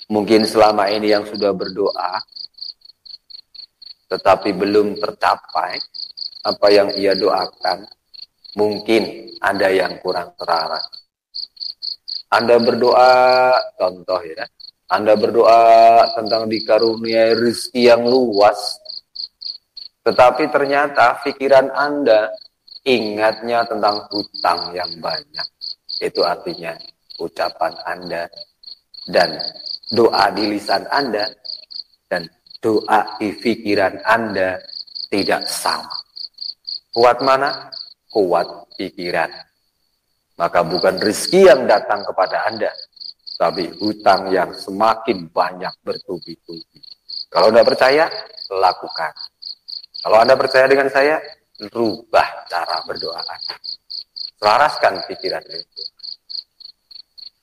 Mungkin selama ini yang sudah berdoa, tetapi belum tercapai apa yang ia doakan, mungkin ada yang kurang terarah. Anda berdoa, contoh ya, Anda berdoa tentang dikaruniai rezeki yang luas, tetapi ternyata pikiran Anda ingatnya tentang hutang yang banyak. Itu artinya ucapan Anda dan doa di lisan Anda dan doa di pikiran Anda tidak sama. Kuat mana? Kuat pikiran. Maka bukan rezeki yang datang kepada Anda, tapi hutang yang semakin banyak bertubi-tubi. Kalau Anda percaya, lakukan. Kalau Anda percaya dengan saya, rubah cara berdoa Anda. Selaraskan pikiran itu.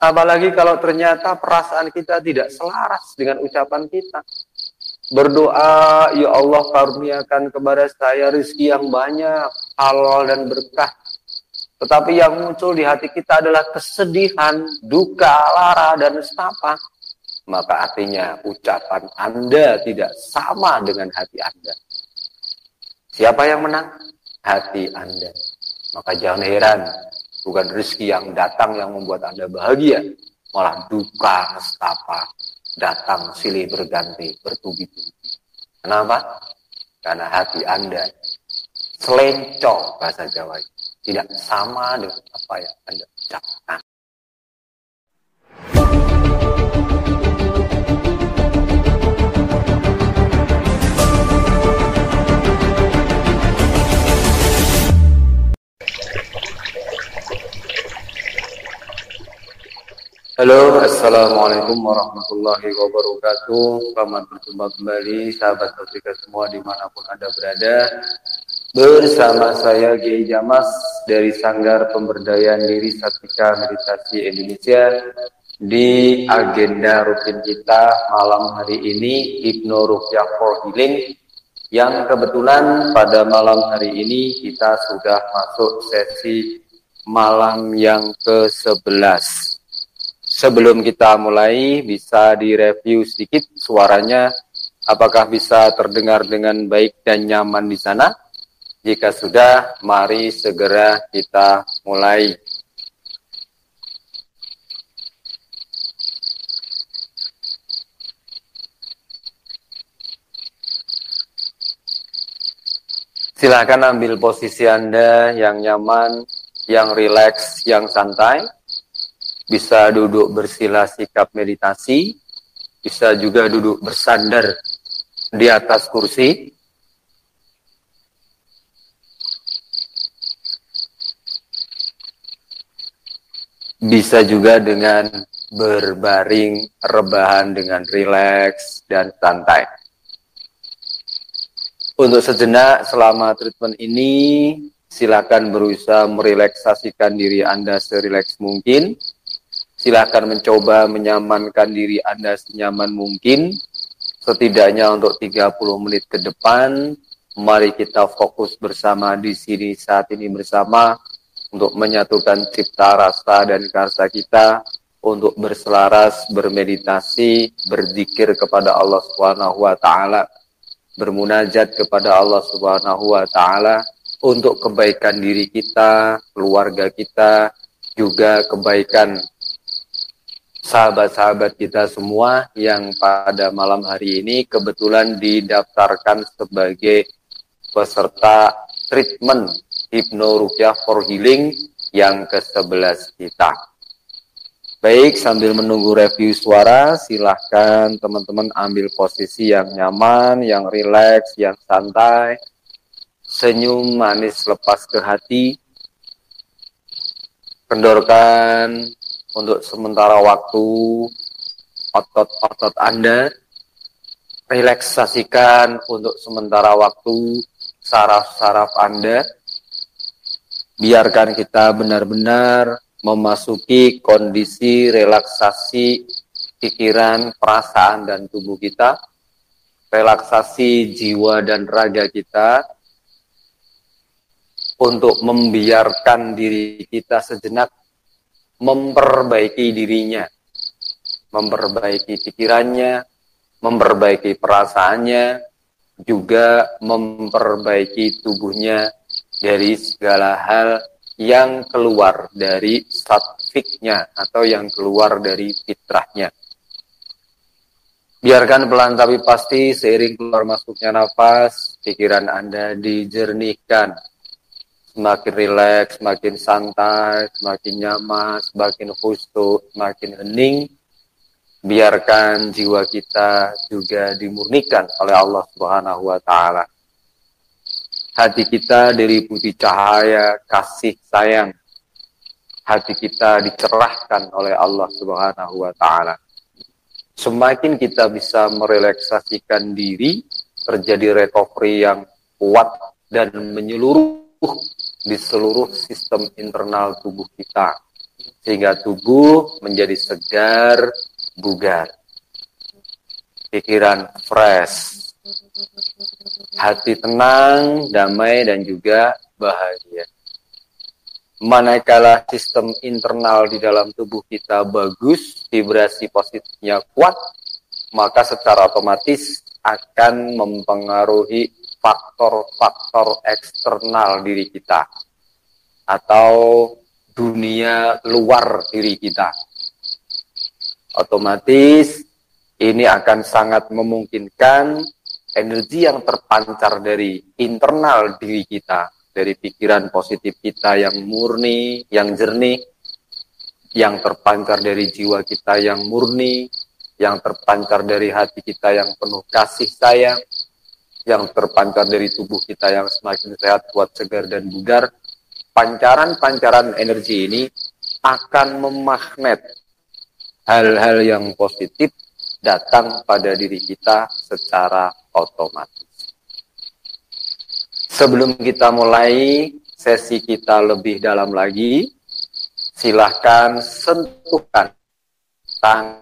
Apalagi kalau ternyata perasaan kita tidak selaras dengan ucapan kita. Berdoa, ya Allah karuniakan kepada saya rezeki yang banyak, halal dan berkah. Tetapi yang muncul di hati kita adalah kesedihan, duka, lara, dan nestapa. Maka artinya ucapan Anda tidak sama dengan hati Anda. Siapa yang menang? Hati Anda. Maka jangan heran, bukan rezeki yang datang yang membuat Anda bahagia, malah duka, nestapa, datang silih berganti, bertubi-tubi. Kenapa? Karena hati Anda selencong, bahasa Jawa, tidak sama dengan apa yang Anda ucapkan. Halo, assalamualaikum warahmatullahi wabarakatuh. Selamat berjumpa kembali sahabat Mustika semua dimanapun Anda berada. Bersama saya Kiai Jamas dari Sanggar Pemberdayaan Diri Satika Meditasi Indonesia. Di agenda rutin kita malam hari ini Hypno Ruqyah for Healing, yang kebetulan pada malam hari ini kita sudah masuk sesi malam yang ke-11. Sebelum kita mulai, bisa direview sedikit suaranya, apakah bisa terdengar dengan baik dan nyaman di sana? Jika sudah, mari segera kita mulai. Silakan ambil posisi Anda yang nyaman, yang rileks, yang santai. Bisa duduk bersila sikap meditasi, bisa juga duduk bersandar di atas kursi. Bisa juga dengan berbaring, rebahan dengan rileks dan santai. Untuk sejenak selama treatment ini, silakan berusaha merelaksasikan diri Anda serileks mungkin. Silakan mencoba menyamankan diri Anda senyaman mungkin. Setidaknya untuk 30 menit ke depan, mari kita fokus bersama di sini saat ini bersama untuk menyatukan cipta rasa dan karsa kita, untuk berselaras, bermeditasi, berzikir kepada Allah Subhanahu wa taala, bermunajat kepada Allah Subhanahu wa taala untuk kebaikan diri kita, keluarga kita, juga kebaikan sahabat-sahabat kita semua yang pada malam hari ini kebetulan didaftarkan sebagai peserta treatment Hypno Ruqyah for Healing yang ke-11 kita. Baik, sambil menunggu review suara, silahkan teman-teman ambil posisi yang nyaman, yang rileks, yang santai. Senyum manis lepas ke hati. Kendorkan untuk sementara waktu otot-otot Anda. Relaksasikan untuk sementara waktu saraf-saraf Anda. Biarkan kita benar-benar memasuki kondisi relaksasi pikiran, perasaan, dan tubuh kita. Relaksasi jiwa dan raga kita. Untuk membiarkan diri kita sejenak memperbaiki dirinya. memperbaiki pikirannya, memperbaiki perasaannya, juga memperbaiki tubuhnya dari segala hal yang keluar dari satfiknya atau yang keluar dari fitrahnya. Biarkan pelan tapi pasti seiring keluar masuknya nafas, pikiran Anda dijernihkan. Semakin rileks, semakin santai, semakin nyaman, semakin khusyuk, semakin hening. Biarkan jiwa kita juga dimurnikan oleh Allah Subhanahu wa taala. Hati kita diliputi cahaya kasih sayang. Hati kita dicerahkan oleh Allah Subhanahu wa taala. Semakin kita bisa merelaksasikan diri, terjadi recovery yang kuat dan menyeluruh di seluruh sistem internal tubuh kita. Sehingga tubuh menjadi segar, bugar. Pikiran fresh. Hati tenang, damai, dan juga bahagia. Manakala sistem internal di dalam tubuh kita bagus, vibrasi positifnya kuat, maka secara otomatis akan mempengaruhi faktor-faktor eksternal diri kita atau dunia luar diri kita. Otomatis ini akan sangat memungkinkan energi yang terpancar dari internal diri kita, dari pikiran positif kita yang murni, yang jernih, yang terpancar dari jiwa kita yang murni, yang terpancar dari hati kita yang penuh kasih sayang, yang terpancar dari tubuh kita yang semakin sehat, kuat, segar, dan bugar. Pancaran-pancaran energi ini akan memagnet hal-hal yang positif datang pada diri kita secara otomatis. Sebelum kita mulai sesi kita lebih dalam lagi, silahkan sentuhkan tangan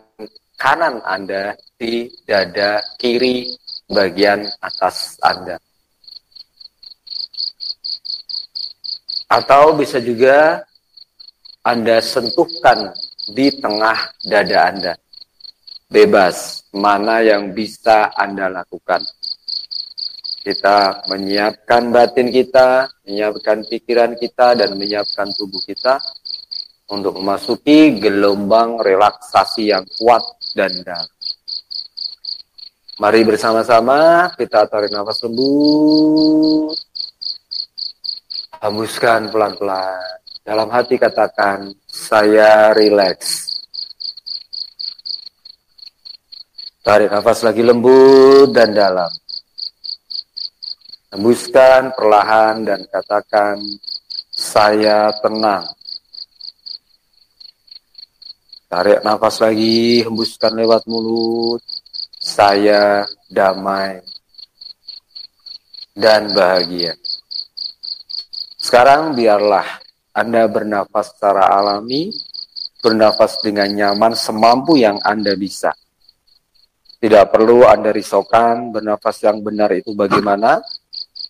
kanan Anda di dada kiri bagian atas Anda. Atau bisa juga Anda sentuhkan di tengah dada Anda. Bebas, mana yang bisa Anda lakukan. Kita menyiapkan batin kita, menyiapkan pikiran kita, dan menyiapkan tubuh kita untuk memasuki gelombang relaksasi yang kuat dan dalam. Mari bersama-sama kita tarik nafas lembut. Hembuskan pelan-pelan. Dalam hati katakan, saya rileks. Tarik nafas lagi lembut dan dalam. Hembuskan perlahan dan katakan, saya tenang. Tarik nafas lagi, hembuskan lewat mulut. Saya damai dan bahagia. Sekarang biarlah Anda bernafas secara alami, bernafas dengan nyaman semampu yang Anda bisa. Tidak perlu Anda risaukan bernafas yang benar itu bagaimana.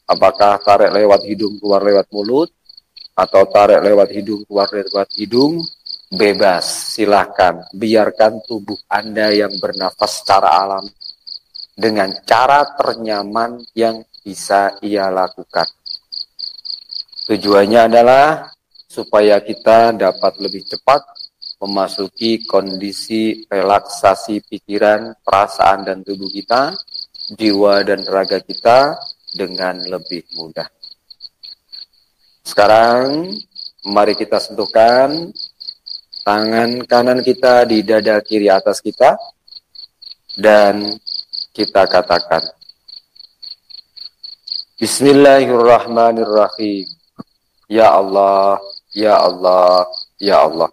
Apakah tarik lewat hidung, keluar lewat mulut, atau tarik lewat hidung, keluar lewat hidung, bebas, silahkan. Biarkan tubuh Anda yang bernafas secara alami dengan cara ternyaman yang bisa ia lakukan. Tujuannya adalah supaya kita dapat lebih cepat memasuki kondisi relaksasi pikiran, perasaan, dan tubuh kita, jiwa dan raga kita dengan lebih mudah. Sekarang, mari kita sentuhkan tangan kanan kita di dada kiri atas kita, dan kita katakan, Bismillahirrahmanirrahim. Ya Allah, Ya Allah, Ya Allah.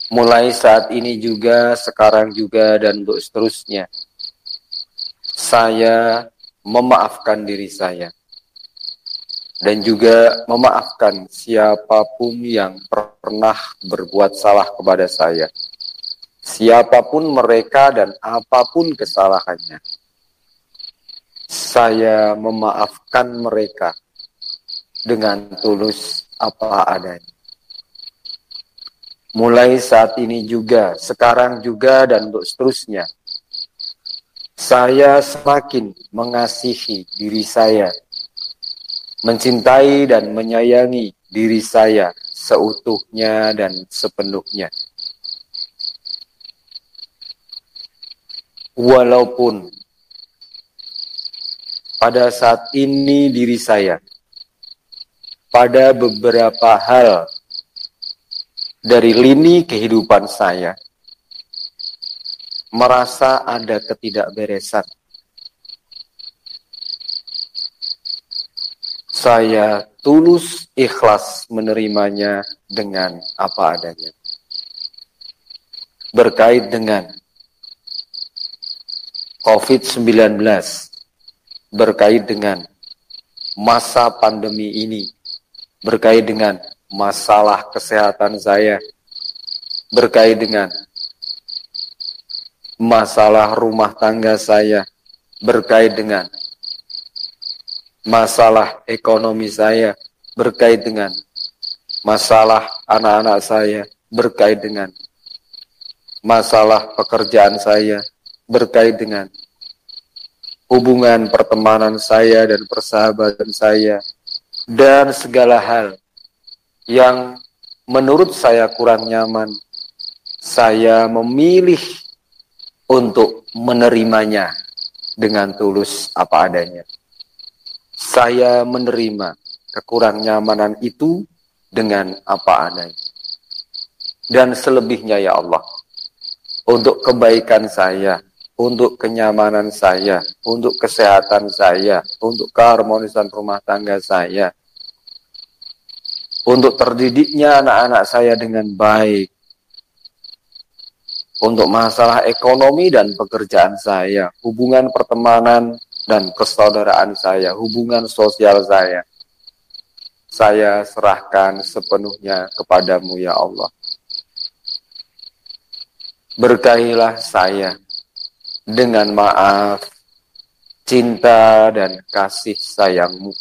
Mulai saat ini juga, sekarang juga, dan untuk seterusnya, saya memaafkan diri saya. Dan juga memaafkan siapapun yang pernah berbuat salah kepada saya. Siapapun mereka dan apapun kesalahannya. Saya memaafkan mereka dengan tulus apa adanya. mulai saat ini juga, sekarang juga, dan untuk seterusnya, saya semakin mengasihi diri saya, mencintai dan menyayangi diri saya seutuhnya dan sepenuhnya. Walaupun pada saat ini diri saya, pada beberapa hal dari lini kehidupan saya, merasa ada ketidakberesan. Saya tulus ikhlas menerimanya dengan apa adanya. Berkait dengan COVID-19, berkait dengan masa pandemi ini, berkait dengan masalah kesehatan saya, berkait dengan masalah rumah tangga saya, berkait dengan masalah ekonomi saya, berkait dengan masalah anak-anak saya, berkait dengan masalah pekerjaan saya, berkait dengan hubungan pertemanan saya dan persahabatan saya, dan segala hal yang menurut saya kurang nyaman, saya memilih untuk menerimanya dengan tulus apa adanya. Saya menerima kekurang nyamanan itu dengan apa adanya. Dan selebihnya ya Allah, untuk kebaikan saya, untuk kenyamanan saya, untuk kesehatan saya, untuk keharmonisan rumah tangga saya, untuk terdidiknya anak-anak saya dengan baik, untuk masalah ekonomi dan pekerjaan saya, hubungan pertemanan dan persaudaraan saya, hubungan sosial saya serahkan sepenuhnya kepadamu ya Allah. Berkahilah saya dengan maaf, cinta dan kasih sayangmu.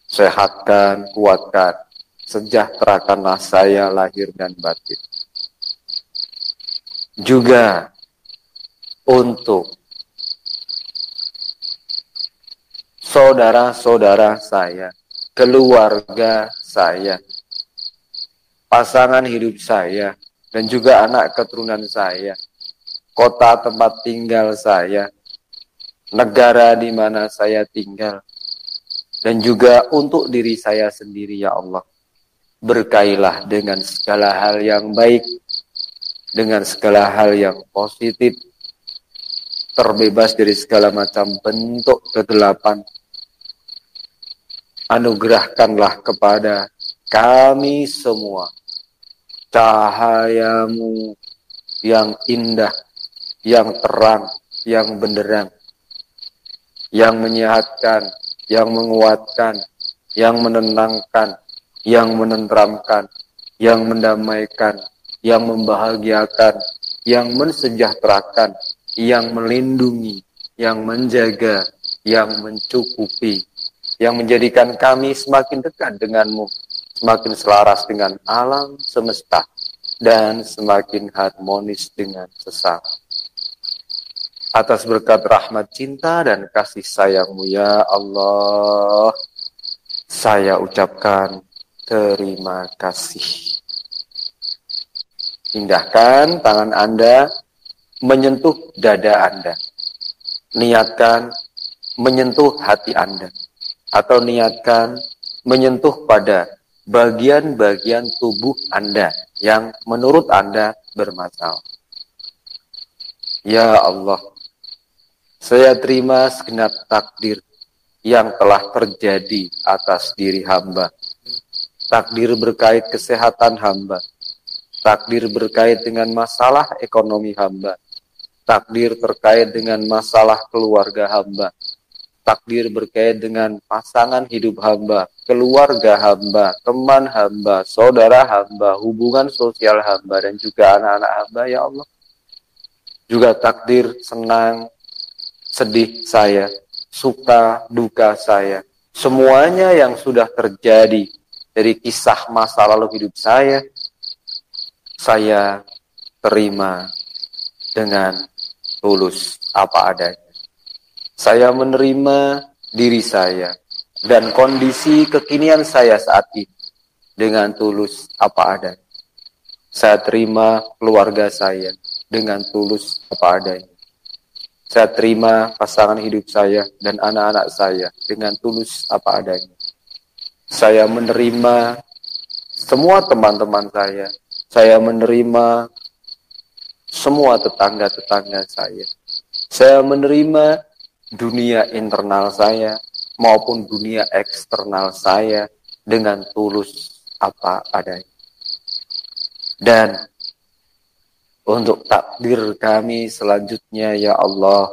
Sehatkan, kuatkan, sejahterakanlah saya lahir dan batin. Juga untuk saudara-saudara saya, keluarga saya, pasangan hidup saya, dan juga anak keturunan saya, kota tempat tinggal saya, negara di mana saya tinggal, dan juga untuk diri saya sendiri ya Allah. Berkailah dengan segala hal yang baik, dengan segala hal yang positif, terbebas dari segala macam bentuk kegelapan. Anugerahkanlah kepada kami semua cahayamu yang indah, yang terang, yang benderang, yang menyehatkan, yang menguatkan, yang menenangkan, yang menenteramkan, yang mendamaikan, yang membahagiakan, yang mensejahterakan, yang melindungi, yang menjaga, yang mencukupi, yang menjadikan kami semakin dekat denganmu, semakin selaras dengan alam semesta, dan semakin harmonis dengan sesama. Atas berkat rahmat cinta dan kasih sayangmu ya Allah, saya ucapkan terima kasih. Indahkan tangan Anda menyentuh dada Anda. Niatkan menyentuh hati Anda. Atau niatkan menyentuh pada bagian-bagian tubuh Anda yang menurut Anda bermasalah. Ya Allah, saya terima segenap takdir yang telah terjadi atas diri hamba. Takdir berkait kesehatan hamba. Takdir berkait dengan masalah ekonomi hamba. Takdir terkait dengan masalah keluarga hamba. Takdir berkait dengan pasangan hidup hamba, keluarga hamba, teman hamba, saudara hamba, hubungan sosial hamba, dan juga anak-anak hamba ya Allah. Juga takdir senang, sedih saya, suka, duka saya. Semuanya yang sudah terjadi dari kisah masa lalu hidup saya, saya terima dengan tulus apa adanya. Saya menerima diri saya dan kondisi kekinian saya saat ini dengan tulus apa adanya. Saya terima keluarga saya dengan tulus apa adanya. Saya terima pasangan hidup saya dan anak-anak saya dengan tulus apa adanya. Saya menerima semua teman-teman saya. Saya menerima semua tetangga-tetangga saya. Saya menerima dunia internal saya maupun dunia eksternal saya dengan tulus apa adanya. Dan untuk takdir kami selanjutnya, ya Allah,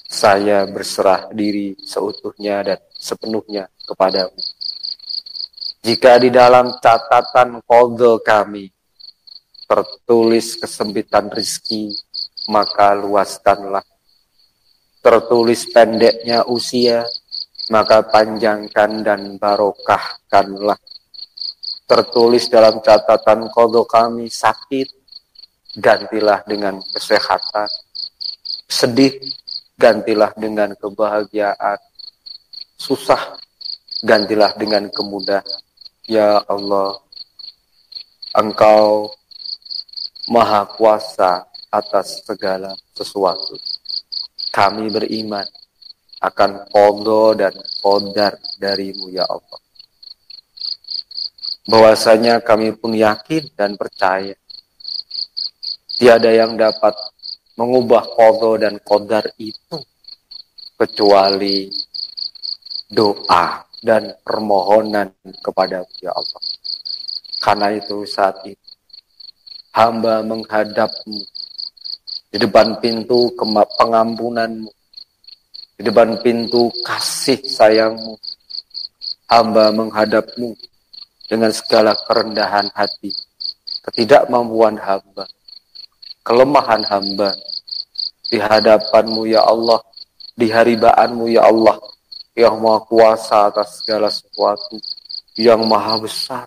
saya berserah diri seutuhnya dan sepenuhnya kepadamu. Jika di dalam catatan qadha kami tertulis kesempitan rezeki, maka luaskanlah. Tertulis pendeknya usia, maka panjangkan dan barokahkanlah. Tertulis dalam catatan qadha kami sakit, gantilah dengan kesehatan. Sedih, gantilah dengan kebahagiaan. Susah, gantilah dengan kemudahan. Ya Allah, Engkau Maha Kuasa atas segala sesuatu. Kami beriman akan qadha dan qadar darimu, ya Allah. Bahwasanya kami pun yakin dan percaya tiada yang dapat mengubah qadha dan qadar itu kecuali doa dan permohonan kepada ya Allah. Karena itu saat ini hamba menghadapmu di depan pintu pengampunanmu, di depan pintu kasih sayangmu. Hamba menghadapmu dengan segala kerendahan hati, ketidakmampuan hamba, kelemahan hamba di hadapanmu ya Allah, di haribaanmu ya Allah, yang maha kuasa atas segala sesuatu, yang maha besar,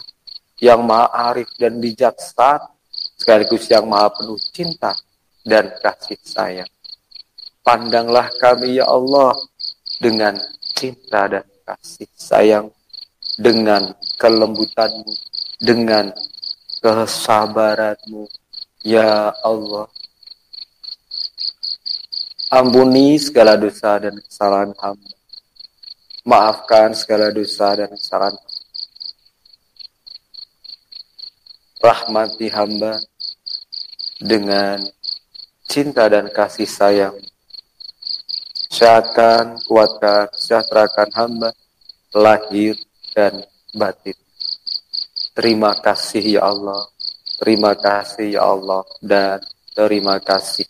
yang maha arif dan bijaksana, sekaligus yang maha penuh cinta dan kasih sayang. Pandanglah kami ya Allah dengan cinta dan kasih sayang, dengan kelembutanmu, dengan kesabaranmu ya Allah. Ampuni segala dosa dan kesalahan hamba. Maafkan segala dosa dan kesalahan. Rahmati hamba dengan cinta dan kasih sayang. Sehatkan, kuatkan, sejahterakan hamba, lahir dan batin. Terima kasih ya Allah. Terima kasih ya Allah. Dan terima kasih.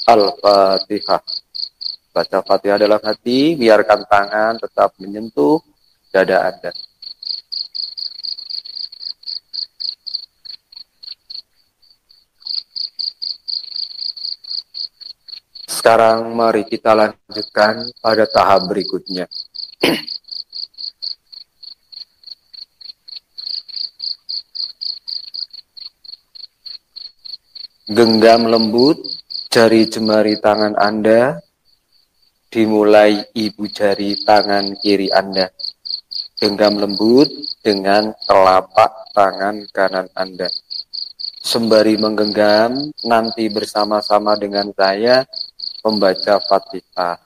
Al-Fatihah. Baca Fatihah dalam hati, biarkan tangan tetap menyentuh dada Anda. Sekarang mari kita lanjutkan pada tahap berikutnya. Genggam lembut jari jemari tangan Anda, dimulai ibu jari tangan kiri Anda. Genggam lembut dengan telapak tangan kanan Anda. Sembari menggenggam, nanti bersama-sama dengan saya membaca Fatihah.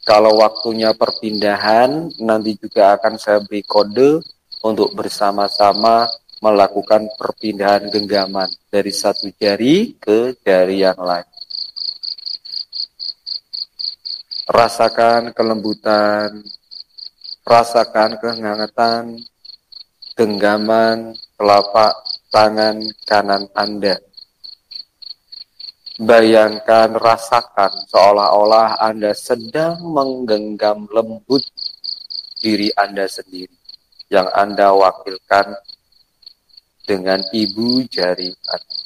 Kalau waktunya perpindahan, nanti juga akan saya beri kode untuk bersama-sama melakukan perpindahan genggaman dari satu jari ke jari yang lain. Rasakan kelembutan, rasakan kehangatan genggaman telapak tangan kanan Anda. Bayangkan, rasakan seolah-olah Anda sedang menggenggam lembut diri Anda sendiri yang Anda wakilkan dengan ibu jari Anda.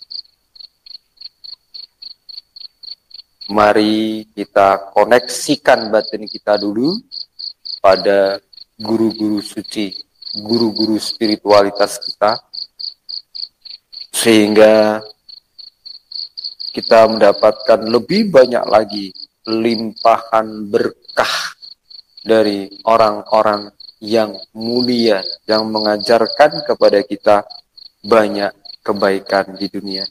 Mari kita koneksikan batin kita dulu pada guru-guru suci, guru-guru spiritualitas kita, sehingga kita mendapatkan lebih banyak lagi limpahan berkah dari orang-orang yang mulia yang mengajarkan kepada kita banyak kebaikan di dunia.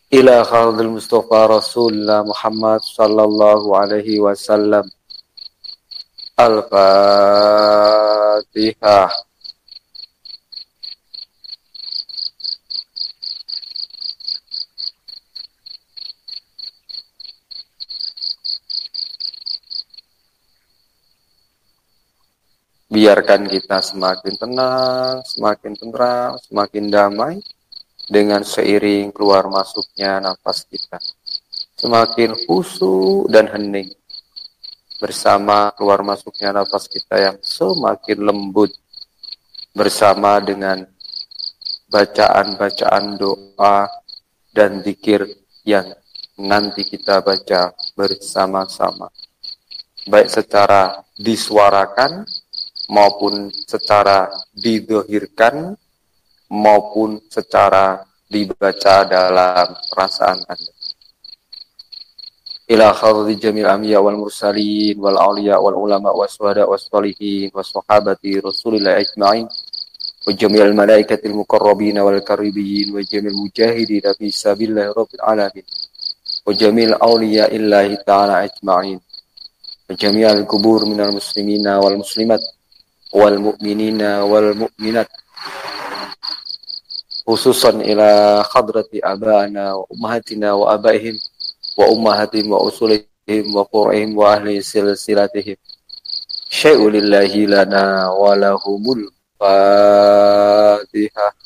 Ila khadil Mustafa Rasulullah Muhammad sallallahu alaihi wasallam. Al-Fatihah. Biarkan kita semakin tenang, semakin tentram, semakin damai dengan seiring keluar masuknya nafas kita. Semakin khusyuk dan hening bersama keluar masuknya nafas kita yang semakin lembut bersama dengan bacaan-bacaan doa dan zikir yang nanti kita baca bersama-sama. Baik secara disuarakan maupun secara didohirkan maupun secara dibaca dalam perasaan Anda. Ila khadri jamil anbiya wal mursalin wal awliya wal ulama was syuhada was shalihin was sahabati Rasulillah ajma'in wa jami'al malaikatil muqarrabin wal karibin wa jami'al mujahidin fi sabilillah rabbil alamin wa jami'al awliya illahi ta'ala ajma'in wa jami'al kubur minal muslimina wal muslimat wal mu'minina wal mu'minat khususan ila hadrati abana wa ummahatina wa abaihim wa ummahatihim wa usulihim wa qur'ihim wa ahli silsilatihim syai'ulillahi lana wa lahumul Fatihah.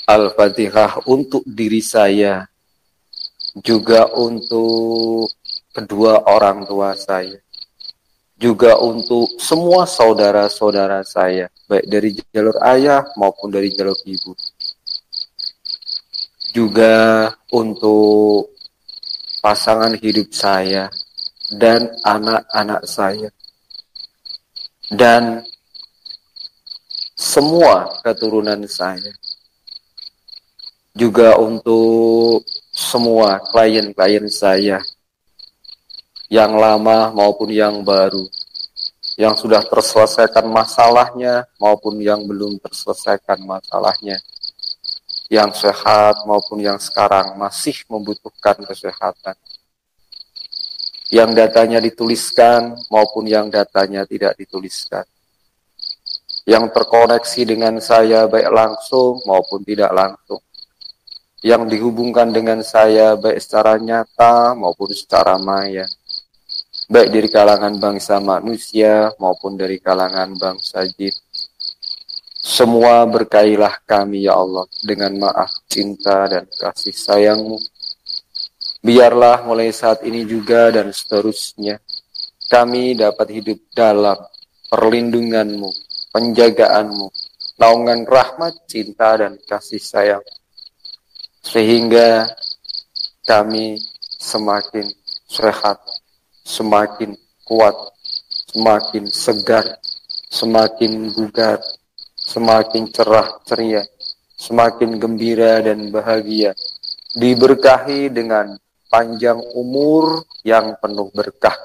Al-Fatihah untuk diri saya, juga untuk kedua orang tua saya, juga untuk semua saudara-saudara saya, baik dari jalur ayah maupun dari jalur ibu. Juga untuk pasangan hidup saya dan anak-anak saya. Dan semua keturunan saya. Juga untuk semua klien-klien saya yang lama maupun yang baru, yang sudah terselesaikan masalahnya maupun yang belum terselesaikan masalahnya, yang sehat maupun yang sekarang masih membutuhkan kesehatan, yang datanya dituliskan maupun yang datanya tidak dituliskan, yang terkoneksi dengan saya baik langsung maupun tidak langsung, yang dihubungkan dengan saya baik secara nyata maupun secara maya, baik dari kalangan bangsa manusia maupun dari kalangan bangsa jin. Semua berkailah kami ya Allah dengan maaf, cinta dan kasih sayang-Mu. Biarlah mulai saat ini juga dan seterusnya kami dapat hidup dalam perlindungan-Mu, penjagaan-Mu, naungan rahmat, cinta dan kasih sayang. Sehingga kami semakin sehat, semakin kuat, semakin segar, semakin bugar, semakin cerah ceria, semakin gembira dan bahagia, diberkahi dengan panjang umur yang penuh berkah,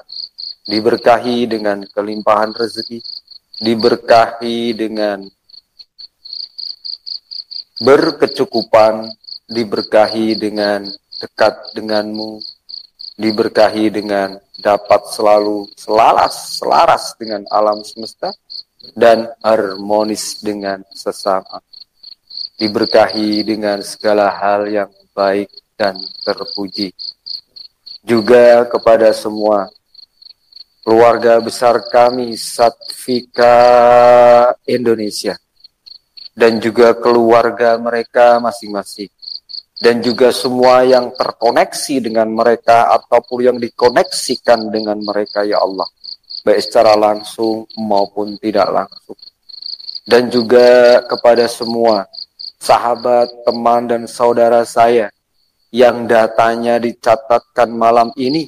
diberkahi dengan kelimpahan rezeki, diberkahi dengan berkecukupan, diberkahi dengan dekat denganmu, diberkahi dengan dapat selalu selaras dengan alam semesta dan harmonis dengan sesama, diberkahi dengan segala hal yang baik dan terpuji. Juga kepada semua keluarga besar kami Satvika Indonesia dan juga keluarga mereka masing-masing, dan juga semua yang terkoneksi dengan mereka ataupun yang dikoneksikan dengan mereka ya Allah, baik secara langsung maupun tidak langsung. Dan juga kepada semua sahabat, teman, dan saudara saya yang datanya dicatatkan malam ini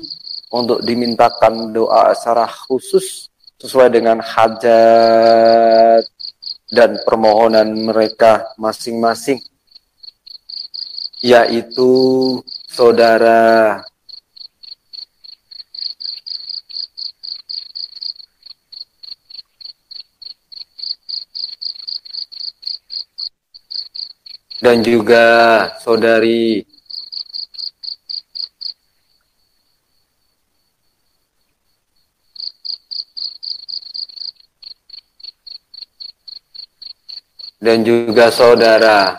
untuk dimintakan doa secara khusus sesuai dengan hajat dan permohonan mereka masing-masing, yaitu saudara dan juga saudari dan juga saudara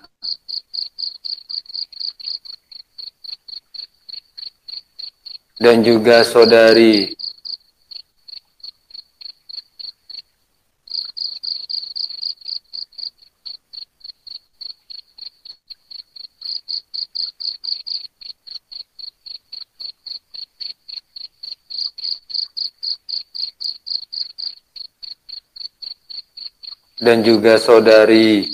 dan juga saudari dan juga saudari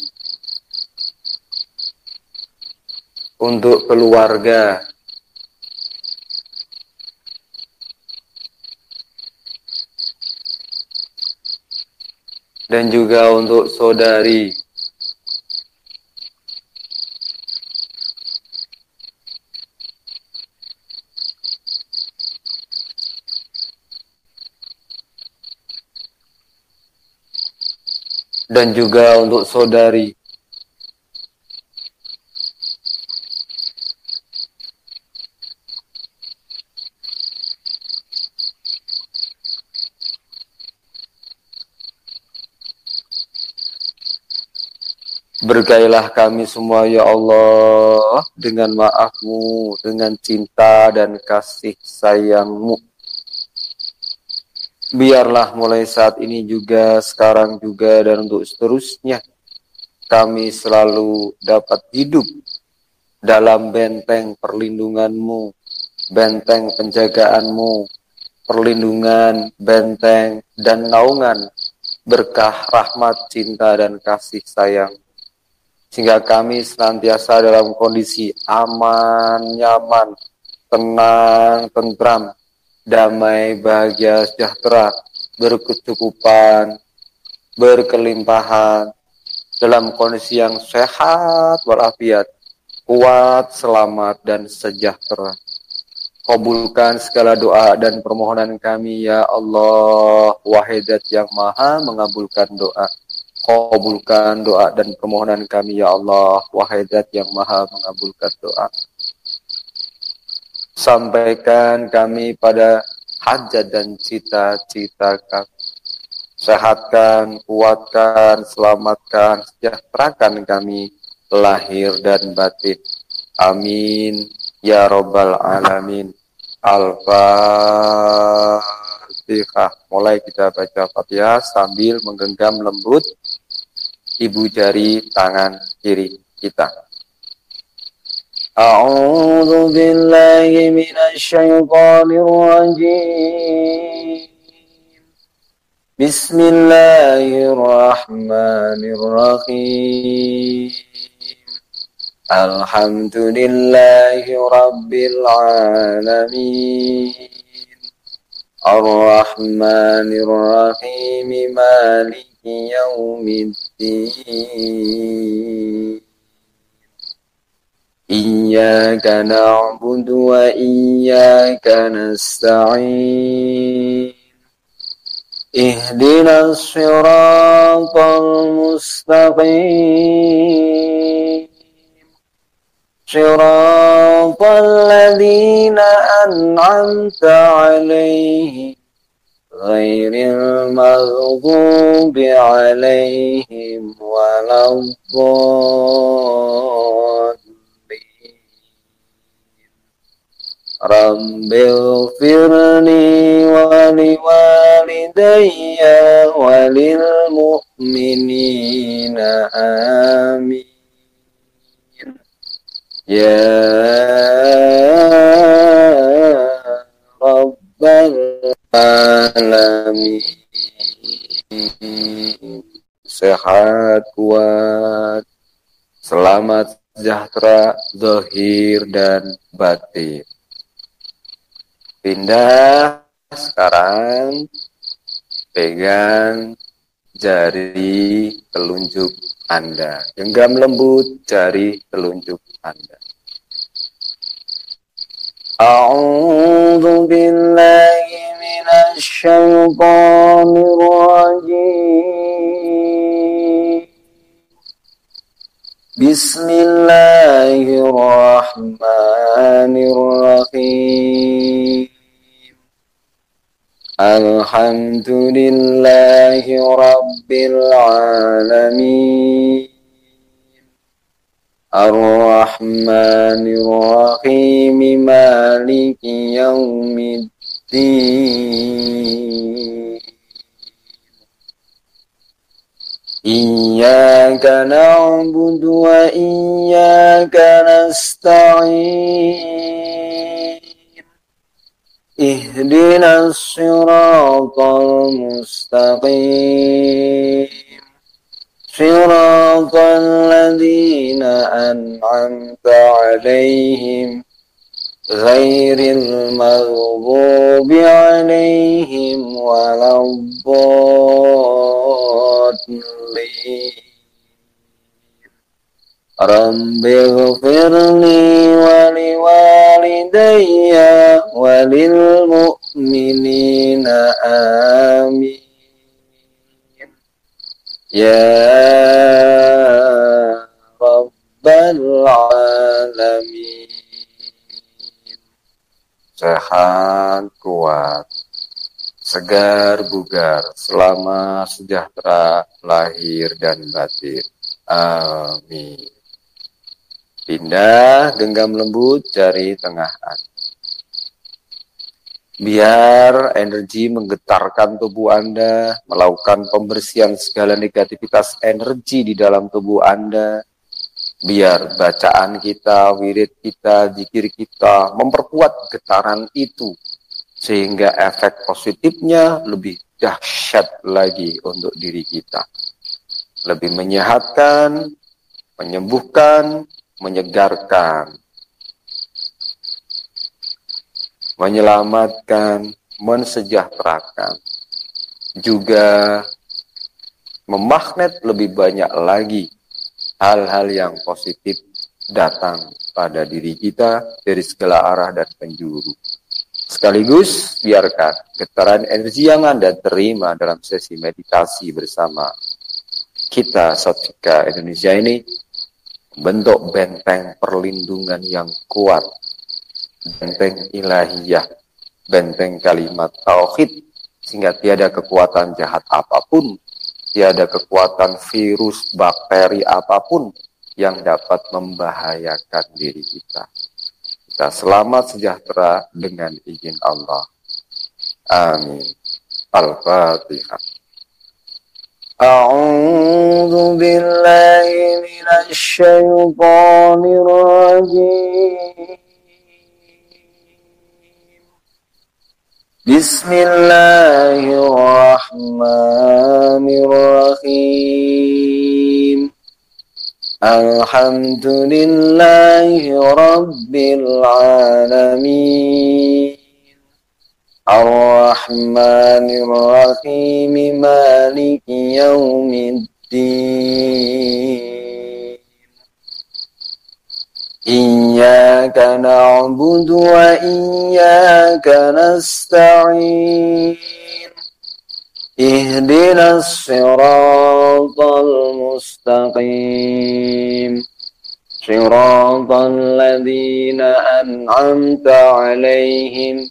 untuk keluarga dan juga untuk saudari dan juga untuk saudari berkailah kami semua ya Allah dengan maaf-Mu, dengan cinta dan kasih sayang-Mu. Biarlah mulai saat ini juga, sekarang juga, dan untuk seterusnya kami selalu dapat hidup dalam benteng perlindungan-Mu, benteng penjagaan-Mu, perlindungan, benteng, dan naungan berkah, rahmat, cinta, dan kasih sayang. Sehingga kami senantiasa dalam kondisi aman, nyaman, tenang, tentram, damai, bahagia, sejahtera, berkecukupan, berkelimpahan, dalam kondisi yang sehat walafiat, kuat, selamat, dan sejahtera. Kabulkan segala doa dan permohonan kami ya Allah, Wahidat yang maha mengabulkan doa. Kabulkan doa dan permohonan kami ya Allah, Wahidat yang maha mengabulkan doa. Sampaikan kami pada hajat dan cita-cita kami. Sehatkan, kuatkan, selamatkan, sejahterakan kami lahir dan batin. Amin ya Rabbal Alamin. Al-Fatihah. Mulai kita baca Fatihah sambil menggenggam lembut ibu jari tangan kiri kita. A'udzu billahi minasy syaithanir rajim. Bismillahirrahmanirrahim. Alhamdulillahi Rabbil Alamin. Ar-Rahmanir Rahim. Maliki Yawmiddin. Iyyaka na'budu wa iyyaka nasta'in. Ihdinas siratal mustaqim. Siratal ladzina an'amta 'alaihim ghairil maghdubi 'alaihim waladdallin. Rabbil firni wa liwalidayya walil mu'minina amin. Ya Rabbal Alamin. Sehat, kuat, Selamat sejahtera zahir dan batin. Pindah sekarang, pegang jari telunjuk Anda. Genggam lembut jari telunjuk Anda. A'udzu billahi minasy syaithanir rajim. Bismillahirrahmanirrahim. Alhamdulillahi rabbil alamin. Ar-Rahmanir-Rahim, Maliki Yaumiddin. Iyyaka na'budu wa iyyaka nasta'in. Ihdinas siratal mustaqim. Siratal ladzina an'amta 'alaihim ghairil maghdubi 'alaihim waladdallin. Rabbighfirli wa liwalidayya wa lil mu'minina amin. Ya Rabbal Alamin. Sehat, kuat, segar, bugar, selamat, sejahtera, lahir dan batin. Amin. Pindah, genggam lembut jari tengah Anda. Biar energi menggetarkan tubuh Anda, melakukan pembersihan segala negativitas energi di dalam tubuh Anda. Biar bacaan kita, wirid kita, zikir kita memperkuat getaran itu. Sehingga efek positifnya lebih dahsyat lagi untuk diri kita. Lebih menyehatkan, menyembuhkan, menyegarkan, menyelamatkan, mensejahterakan, juga memagnet lebih banyak lagi hal-hal yang positif datang pada diri kita dari segala arah dan penjuru. Sekaligus biarkan getaran energi yang Anda terima dalam sesi meditasi bersama kita Satvika Indonesia ini membentuk benteng perlindungan yang kuat, benteng ilahiyah, benteng kalimat tauhid, sehingga tiada kekuatan jahat apapun, tiada kekuatan virus, bakteri apapun yang dapat membahayakan diri kita. Kita selamat sejahtera dengan izin Allah. Amin. Al-Fatihah. A'udzu billahi minasy syaithanir rajim. Bismillahirrahmanirrahim. Alhamdulillahi rabbil alamin. Ar-Rahmanir-Rahim, Maliki Yaumiddin. Iyyaka na'budu wa iyyaka nasta'in. Ihdinas siratal mustaqim. Siratal ladzina an'amta 'alaihim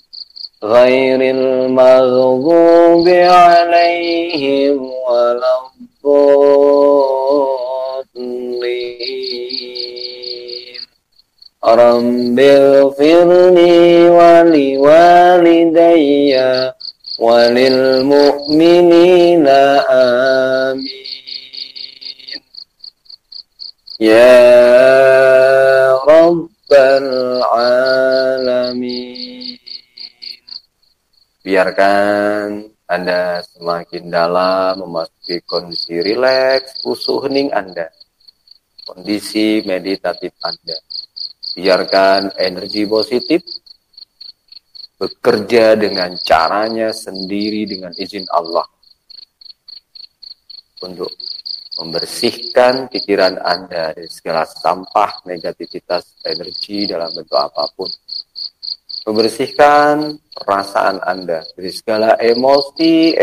ghairil maghdubi 'alaihim waladdallin. Rabbighfirli wa liwalidayya wa lil mu'minina amin. Ya Rabbal Alamin. Biarkan Anda semakin dalam memasuki kondisi rileks, khusyuk hening Anda. kondisi meditatif Anda. Biarkan energi positif bekerja dengan caranya sendiri dengan izin Allah untuk membersihkan pikiran Anda dari segala sampah negativitas energi dalam bentuk apapun. Membersihkan perasaan Anda dari segala emosi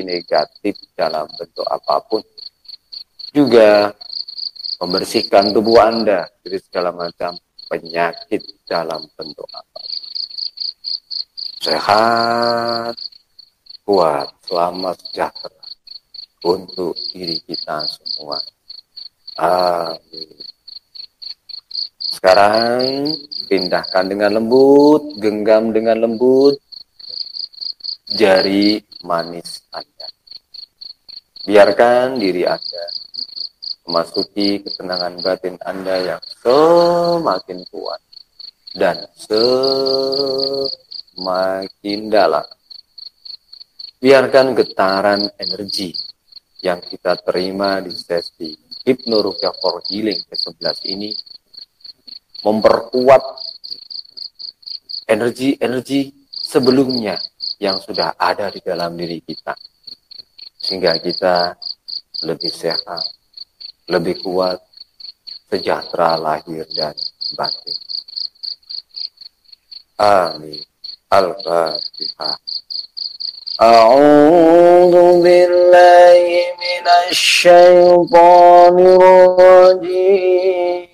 negatif dalam bentuk apapun. Juga membersihkan tubuh Anda dari segala macam penyakit dalam bentuk apapun. Sehat, kuat, selamat, sejahtera untuk diri kita semua. Amin. Sekarang pindahkan dengan lembut, genggam dengan lembut jari manis Anda. Biarkan diri Anda memasuki ketenangan batin Anda yang semakin kuat dan semakin dalam. Biarkan getaran energi yang kita terima di sesi Hypnoruqyah for Healing ke-11 ini memperkuat energi-energi sebelumnya yang sudah ada di dalam diri kita. Sehingga kita lebih sehat, lebih kuat, sejahtera lahir dan batin. Amin. Al-Fatihah. A'udzu billahi minasy syaithanir rajim.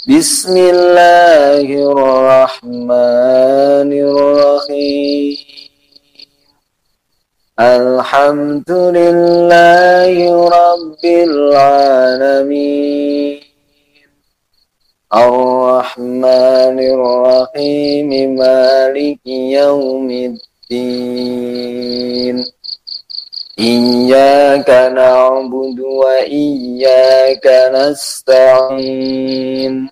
Bismillahirrahmanirrahim. Alhamdulillahi rabbil alamin. Ar-Rahmanir-Rahim, Maliki Yaumiddin. Iyyaka na'budu wa iyyaka nasta'in.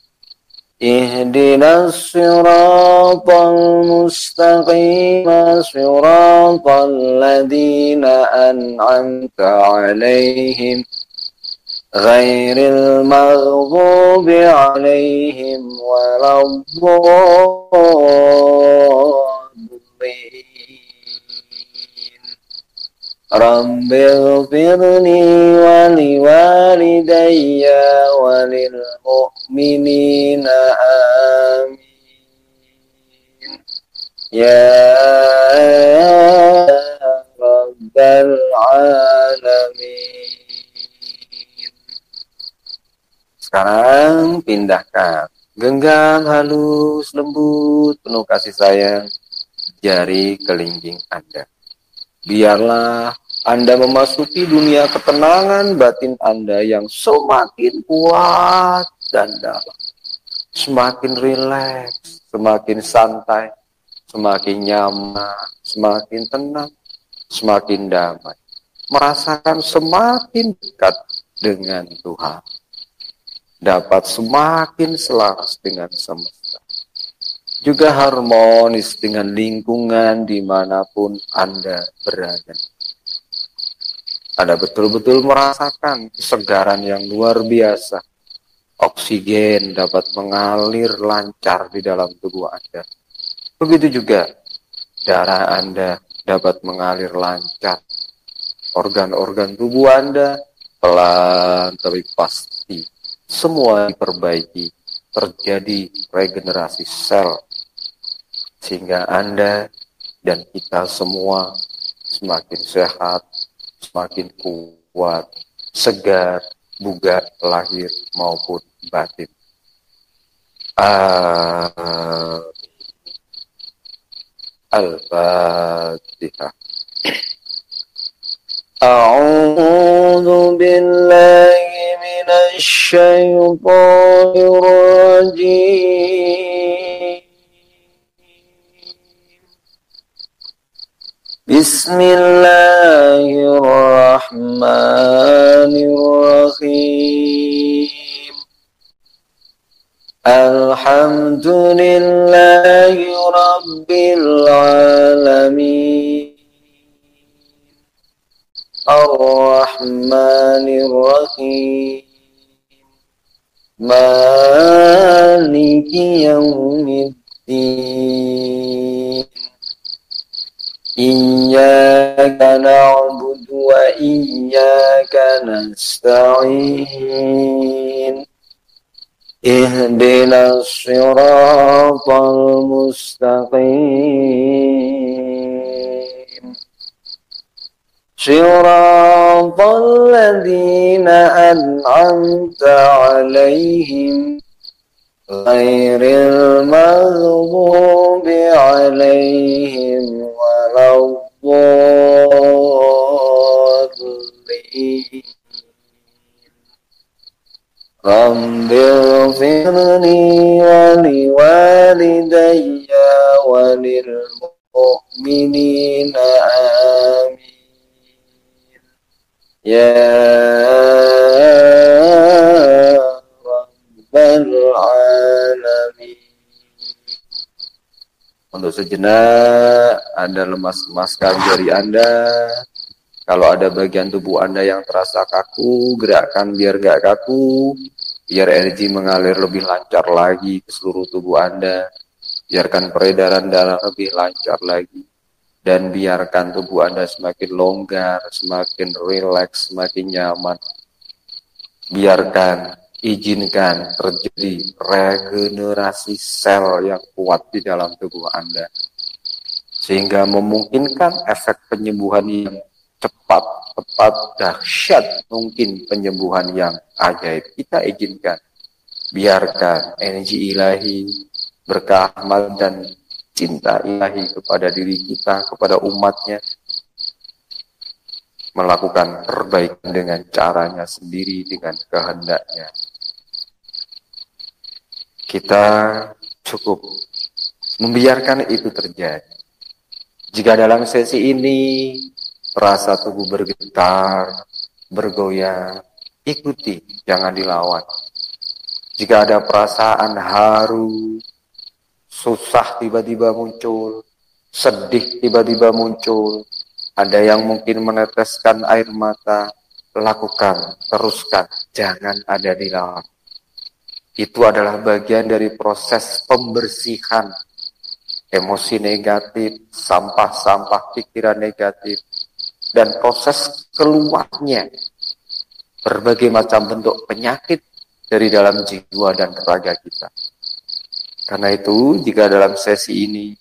Ihdinas siratal mustaqim, siratal ladzina an'amta 'alaihim ghairil maghdubi 'alaihim waladdallin. Rabbighfirli wa liwalidayya wa lil mu'minina amin. Ya Rabbal alamin. Sekarang pindahkan, genggam halus, lembut, penuh kasih sayang, jari kelingking Anda. Biarlah Anda memasuki dunia ketenangan batin Anda yang semakin kuat dan dalam. Semakin rileks, semakin santai, semakin nyaman, semakin tenang, semakin damai. Merasakan semakin dekat dengan Tuhan. Dapat semakin selaras dengan semesta. Juga harmonis dengan lingkungan dimanapun Anda berada. Anda betul-betul merasakan kesegaran yang luar biasa. Oksigen dapat mengalir lancar di dalam tubuh Anda. Begitu juga darah Anda dapat mengalir lancar. Organ-organ tubuh Anda pelan tapi pasti semua diperbaiki, terjadi regenerasi sel, sehingga Anda dan kita semua semakin sehat, semakin kuat, segar, bugar, lahir maupun batin. Al-Fatihah. A'udzu billahi minasy syaithanir rajim. Bismillahirrahmanirrahim. Alhamdulillahi rabbil alamin. Ar-Rahmanir Rahim. Maliki yaumiddin. Iyyaka na'budu wa iyyaka nasta'in. Ihdinas siratal mustaqim. Siratal ladzina an'amta 'alaihim ghairil maghdubi 'alaihim waladdallin. Rabbighfirli wa liwalidayya wa lil mu'minina amin. Ya Rabbal Alamin. Untuk sejenak Anda lemas-lemaskan jari Anda. Kalau ada bagian tubuh Anda yang terasa kaku, gerakkan biar gak kaku. Biar energi mengalir lebih lancar lagi ke seluruh tubuh Anda. Biarkan peredaran darah lebih lancar lagi. Dan biarkan tubuh Anda semakin longgar, semakin rileks, semakin nyaman. Biarkan, izinkan terjadi regenerasi sel yang kuat di dalam tubuh Anda. Sehingga memungkinkan efek penyembuhan yang cepat, tepat, dahsyat, mungkin penyembuhan yang ajaib. Kita izinkan. Biarkan energi ilahi, berkah amal dan cinta ilahi kepada diri kita, kepada umatnya, melakukan perbaikan dengan caranya sendiri, dengan kehendaknya. Kita cukup membiarkan itu terjadi. Jika dalam sesi ini terasa tubuh bergetar, bergoyang, ikuti, jangan dilawan. Jika ada perasaan haru, susah tiba-tiba muncul, sedih tiba-tiba muncul, ada yang mungkin meneteskan air mata, lakukan, teruskan, jangan ada dilawan. Itu adalah bagian dari proses pembersihan emosi negatif, sampah-sampah pikiran negatif, dan proses keluarnya berbagai macam bentuk penyakit dari dalam jiwa dan raga kita. Karena itu, jika dalam sesi ini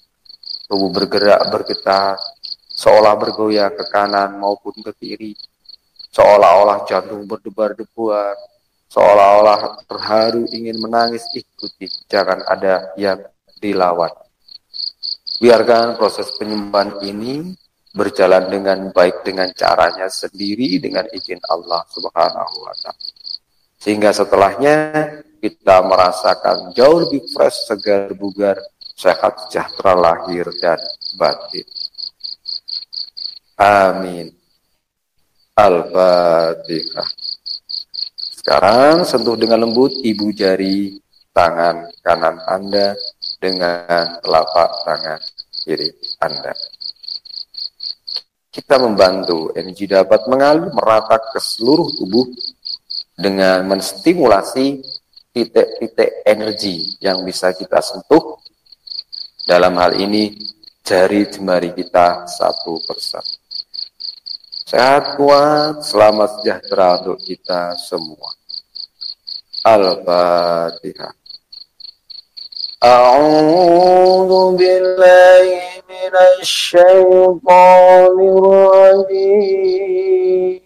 tubuh bergerak, bergetar, seolah bergoyang ke kanan maupun ke kiri, seolah-olah jantung berdebar-debar, seolah-olah terharu ingin menangis, ikuti, jangan ada yang dilawan. Biarkan proses penyembuhan ini berjalan dengan baik dengan caranya sendiri dengan izin Allah Subhanahu wa Ta'ala. Sehingga setelahnya kita merasakan jauh lebih fresh, segar, bugar, sehat, sejahtera lahir dan batin. Amin. Al-Fatihah. Sekarang sentuh dengan lembut ibu jari tangan kanan Anda dengan telapak tangan kiri Anda. Kita membantu energi dapat mengalir merata ke seluruh tubuh dengan menstimulasi titik-titik energi yang bisa kita sentuh. Dalam hal ini, jari jemari kita satu persatu. Sehat, kuat, selamat sejahtera untuk kita semua. Al-Fatihah. A'udzu billahi minasy syaithanir rajim.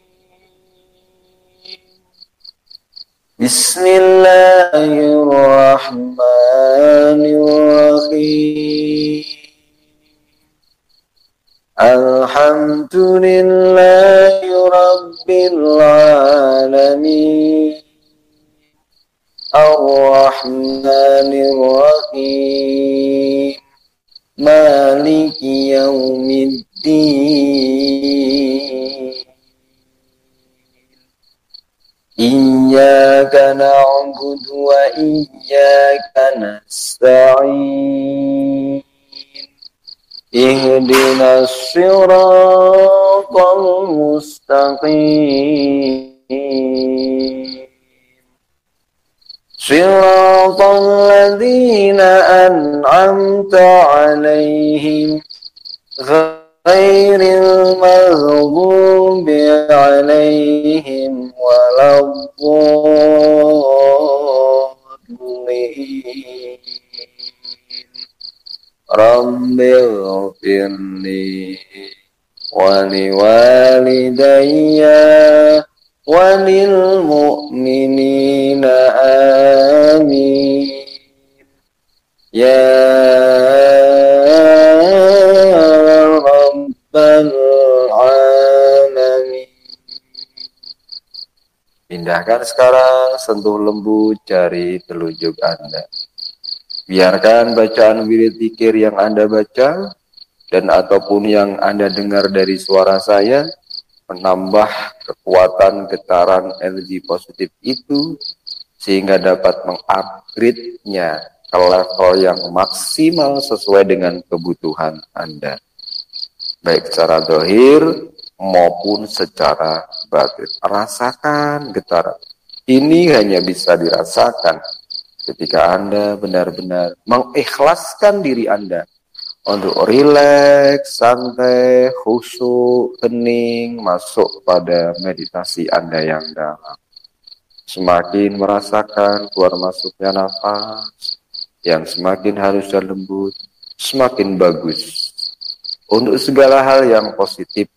Bismillahirrahmanirrahim. Alhamdulillahi rabbil alamin. Ar-Rahmanir Rahim. Maliki yaumiddin. Iyyaka na'budu wa iyyaka nasta'in. ihdinas siratal mustaqim siratal ladzina an'amta 'alaihim ghairil maghdubi 'alaihim waladdallin Rabbighfirli wa liwalidayya wa lil mu'minina amin ya rabbal alamin. Pindahkan sekarang sentuh lembut jari telunjuk Anda. Biarkan bacaan wirid dzikir yang Anda baca dan ataupun yang Anda dengar dari suara saya menambah kekuatan getaran energi positif itu sehingga dapat mengupgrade-nya ke level yang maksimal sesuai dengan kebutuhan Anda. Baik secara zahir maupun secara batin. Rasakan getaran. Ini hanya bisa dirasakan ketika Anda benar-benar mengikhlaskan diri Anda untuk rileks, santai, khusyuk, hening, masuk pada meditasi Anda yang dalam. Semakin merasakan keluar masuknya nafas yang semakin halus dan lembut, semakin bagus. Untuk segala hal yang positif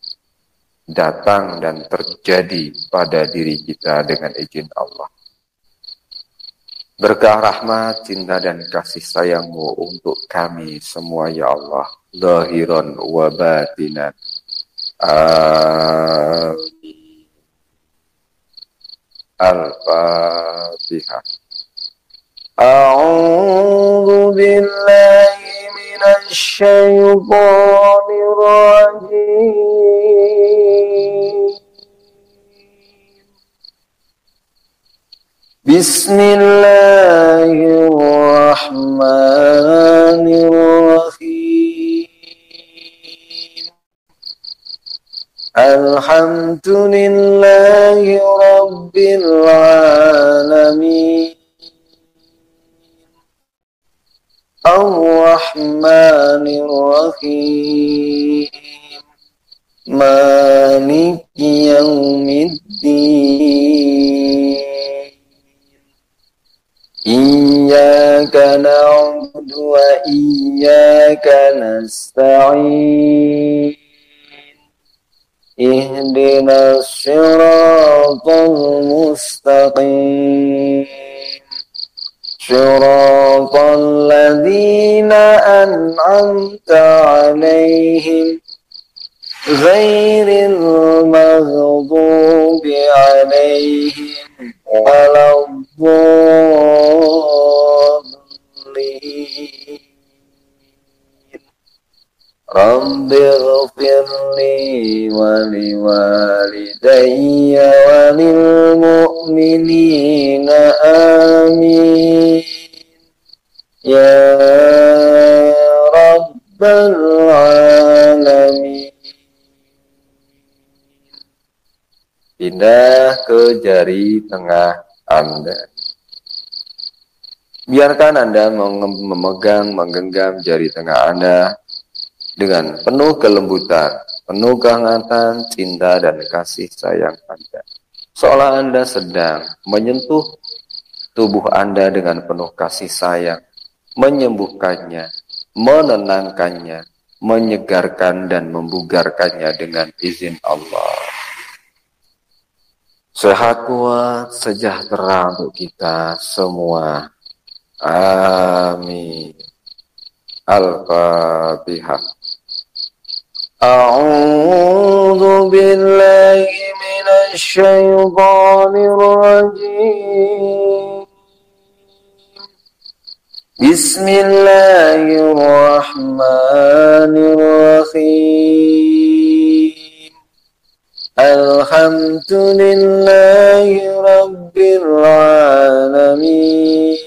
datang dan terjadi pada diri kita dengan izin Allah. Berkah rahmat, cinta dan kasih sayang-Mu untuk kami semua ya Allah, zahiran wa batinan. Amin. Al-Fatihah. A'udzu billahi minasy syaithanir rajim. Bismillahirrahmanirrahim. Alhamdulillahi rabbil alamin. Ar-Rahmanir-Rahim. Maliki yaumiddin. Iyyaka na'budu wa iyyaka nasta'in. Ihdinas siratal mustaqim. Siratal ladzina an'amta 'alaihim ghairil maghdubi 'alaihim waladdallin. Rabbighfirli wa liwalidayya wa lil mu'minina amin ya rabbal alamin. Pindah ke jari tengah Anda. Biarkan Anda menggenggam jari tengah Anda dengan penuh kelembutan, penuh kehangatan, cinta dan kasih sayang Anda. Seolah Anda sedang menyentuh tubuh Anda dengan penuh kasih sayang, menyembuhkannya, menenangkannya, menyegarkan dan membugarkannya dengan izin Allah. Sehat kuat, sejahtera untuk kita semua. Amin. Al-Fatihah. A'udzu billahi minasy syaithanir rajim. Bismillahirrahmanirrahim. Alhamdulillahi rabbil alamin.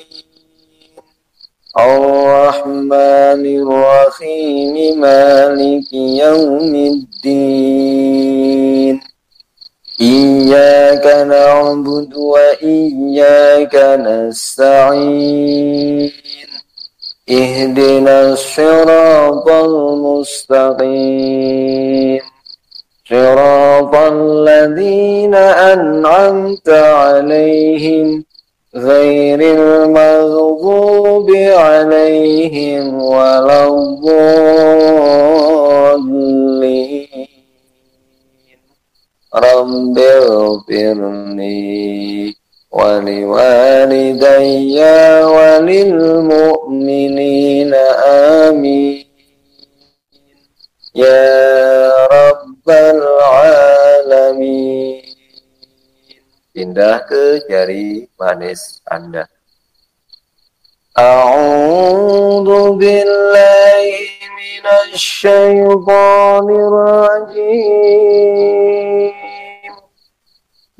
Ar-Rahmanir Rahim. الرحيم مالك يوم الدين إياك نعبد وإياك نستعين اهدنا الصراط المستقيم صراط الذين أنعمت عليهم غير المغضوب عليهم ولا الضالين رب اغفر لي ولوالدي وللمؤمنين آمين يا رب العالمين. Pindah ke jari manis Anda. A'udzu billahi minasy syaithanir rajim.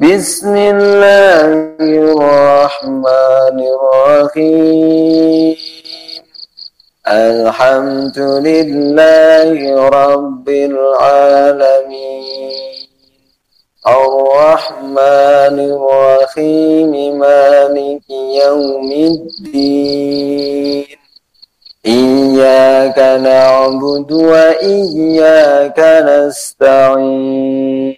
Bismillahirrahmanirrahim. Alhamdulillahi rabbil alamin. Ar-Rahmanir Rahim Maliki Yaumiddin Iyyaka na'budu wa iyyaka nasta'in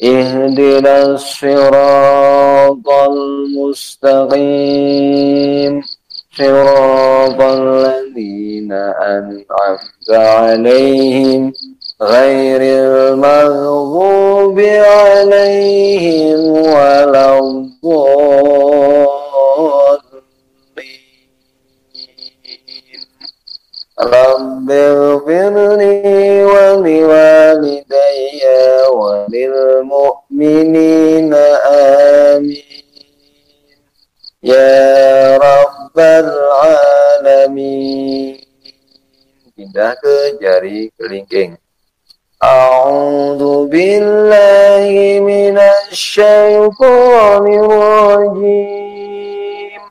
Ihdinas siratal mustaqim Siratal ladzina an'amta 'alaihim ghairil maghdubi 'alaihim waladdallin. Rabbighfirli wa liwalidayya wa lil mu'minina amin. Ya Rabbal alamin. Pindah ke jari kelingking. A'udzu billahi minasy syaithanir rajim.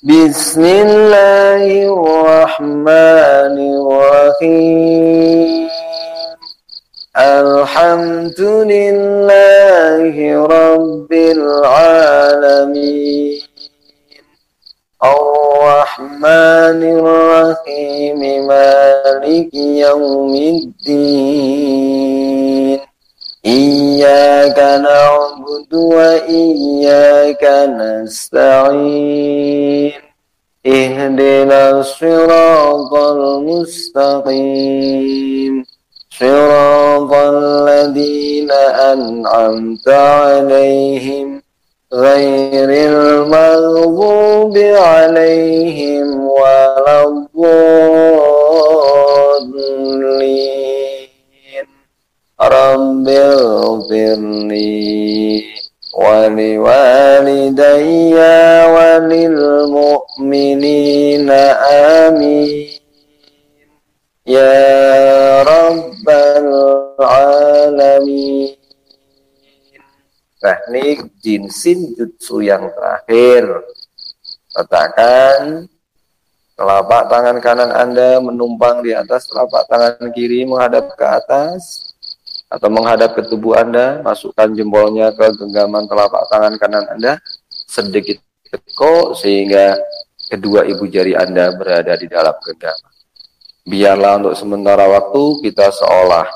Bismillahirrahmanirrahim. Alhamdulillahi rabbil alamin. Ar-Rahmanir Rahim Maliki Yaumiddin Iyyaka na'budu wa iyyaka nasta'in Ihdinas siratal mustaqim Siratal ladzina an'amta 'alaihim ghairil maghdubi 'alaihim waladdallin. Rabbighfirli wa liwalidayya wa lil mu'minina amin. Ya Rabbal alamin. Teknik jinsin jutsu yang terakhir. Letakkan telapak tangan kanan Anda menumpang di atas telapak tangan kiri menghadap ke atas atau menghadap ke tubuh Anda. Masukkan jempolnya ke genggaman telapak tangan kanan Anda sedikit tekuk sehingga kedua ibu jari Anda berada di dalam genggaman. Biarlah untuk sementara waktu kita seolah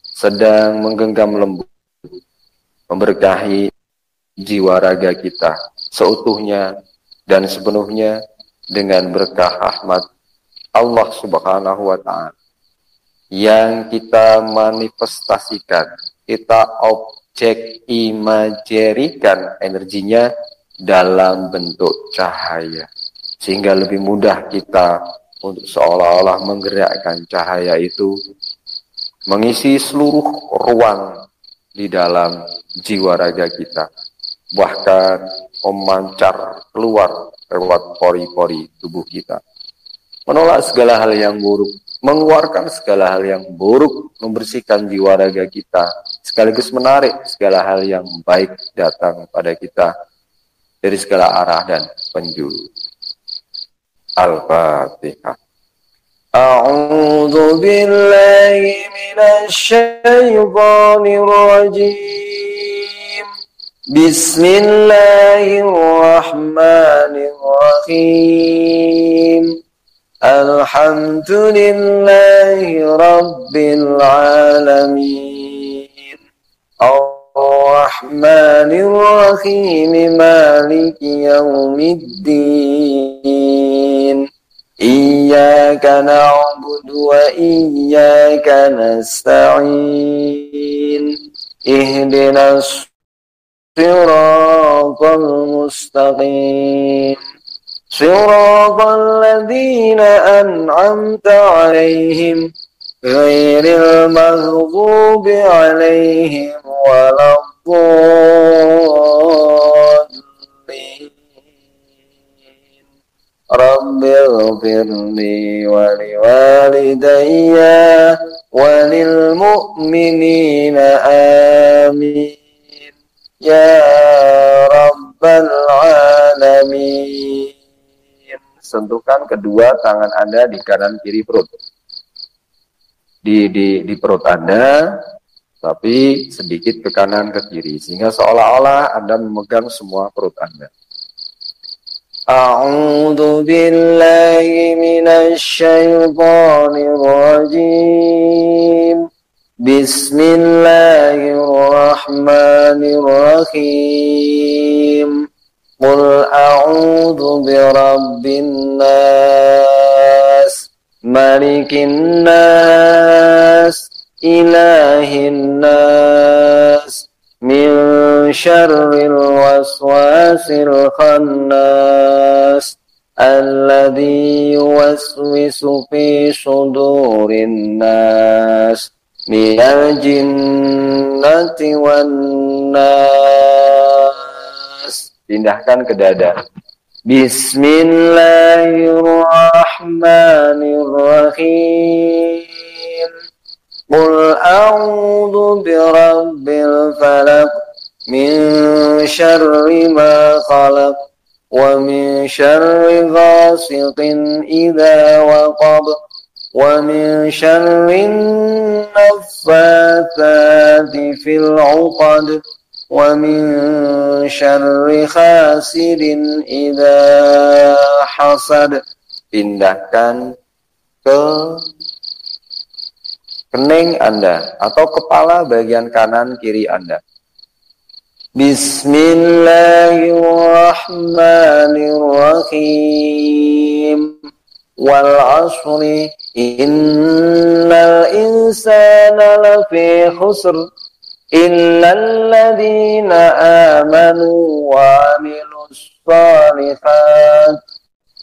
sedang menggenggam lembut, memberkahi jiwa raga kita seutuhnya dan sepenuhnya dengan berkah rahmat Allah Subhanahu wa Ta'ala yang kita manifestasikan, kita objek imajerikan energinya dalam bentuk cahaya, sehingga lebih mudah kita untuk seolah-olah menggerakkan cahaya itu mengisi seluruh ruang di dalam jiwa raga kita, bahkan memancar keluar lewat pori-pori tubuh kita, menolak segala hal yang buruk, mengeluarkan segala hal yang buruk, membersihkan jiwa raga kita, sekaligus menarik segala hal yang baik datang pada kita dari segala arah dan penjuru. Al-Fatihah. A'udzu billahi minasyaitonir rajim. Bismillahirrahmanirrahim. Alhamdulillahi rabbil alamin. Ar-Rahmanir Rahim. Maliki yaumiddin. Iyyaka na'budu wa iyyaka nasta'in. Ihdinas siratal mustaqim. Siratal ladzina an'amta 'alaihim ghairil maghdubi 'alaihim waladdallin. Rabbighfirli wa liwalidayya wa lil mu'minina amin. Ya Rabbal alamin. Sentuhkan kedua tangan Anda di kanan kiri perut. Di perut Anda, tapi sedikit ke kanan ke kiri, sehingga seolah-olah Anda memegang semua perut Anda. A'udzu billahi minasyaitonir rajim. Bismillahirrahmanirrahim. Qul a'udzu birabbin nas, malikin nas, ilahin nas, min syarril waswasil khannas, alladzi yuwaswisu fi sudurin nas, minal jinnati wan nas. Pindahkan ke dada. Bismillahirrahmanirrahim. Qul a'udzu birabbil falaq, min syarri ma khalaq, wa min syarri ghasiqin idza waqab, wa min syarri naffatsati fil 'uqad, wa min syarri hasidin idza hasad. Pindahkan ke kening Anda atau kepala bagian kanan kiri Anda. Bismillahirrahmanirrahim. Wal 'ashri innal insana lafi khusr illal ladzina amanu wa 'amilus shalihat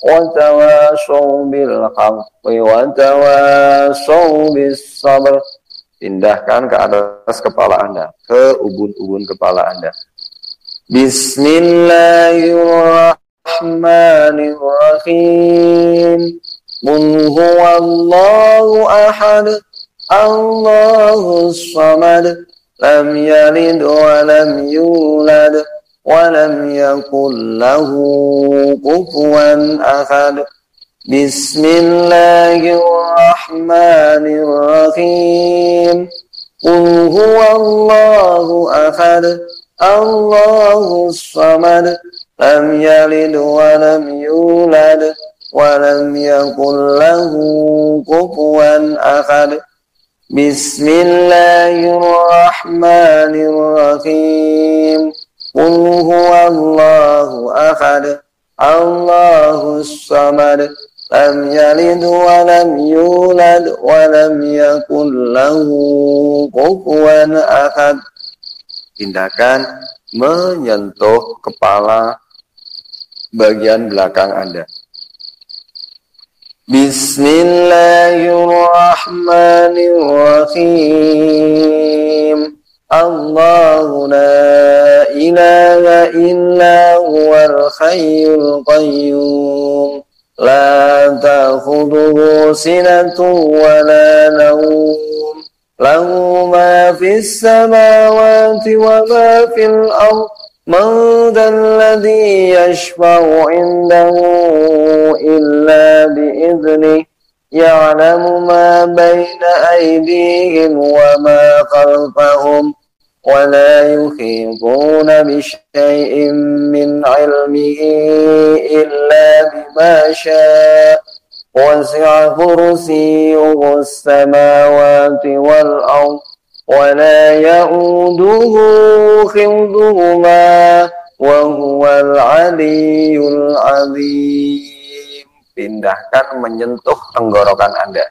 wa tawashaw bil haqqi wa tawashaw bis sabr. Pindahkan ke atas kepala Anda, ke ubun-ubun kepala Anda. Bismillahirrahmanirrahim. Qul huwallahu ahad, Allahus samad, lam yalid wa lam yulad wa lam yakul lahu kufuwan ahad. Bismillahirrahmanirrahim. Qul huwallahu ahad, Allahus samad, lam yalid wa lam yulad wa lam yakul lahu kufuwan ahad. Bismillahirrahmanirrahim. Qul huwallahu ahad, Allahus samad, lam yalid wa lam yulad wa lam yakul lahu kufuwan ahad. Tindakan menyentuh kepala bagian belakang Anda. Bismillahirrahmanirrahim. Allahu la ilaha illa huwal hayyul qayyum. La ta'khudhuhu sinatun wa la nawm. Lahu ma fis samawati wa ma fil ardh. Man dhal ladzi yashfa'u 'indahu illa bi'idhnihi. يعلم ما بين أيديهم وما خلفهم ولا يحيطون بشيء من علمه إلا بما شاء وسع كرسيه السماوات والأرض ولا يؤوده حفظهما وهو العلي العظيم. Pindahkan menyentuh tenggorokan Anda.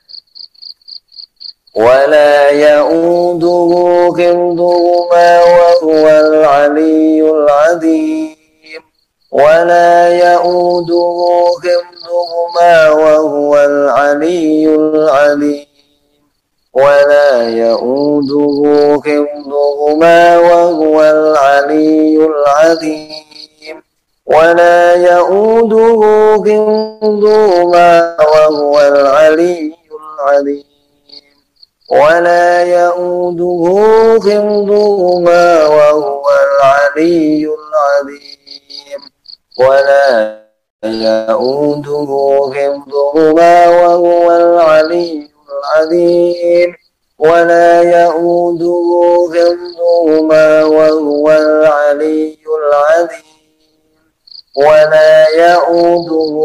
Wala ya'uduhu hifdhuhuma wa huwal 'aliyyul 'azim. Wala ya'uduhu hifdhuhuma wa huwal 'aliyyul 'azim. Wala ya'uduhu hifdhuhuma wa huwal 'aliyyul 'azim. ولا يؤوده حفظهما وهو العلي العظيم ولا يؤوده حفظهما وهو العلي العظيم ولا يؤوده حفظهما وهو العلي العظيم ولا يؤوده حفظهما وهو العلي العظيم ولا يؤوده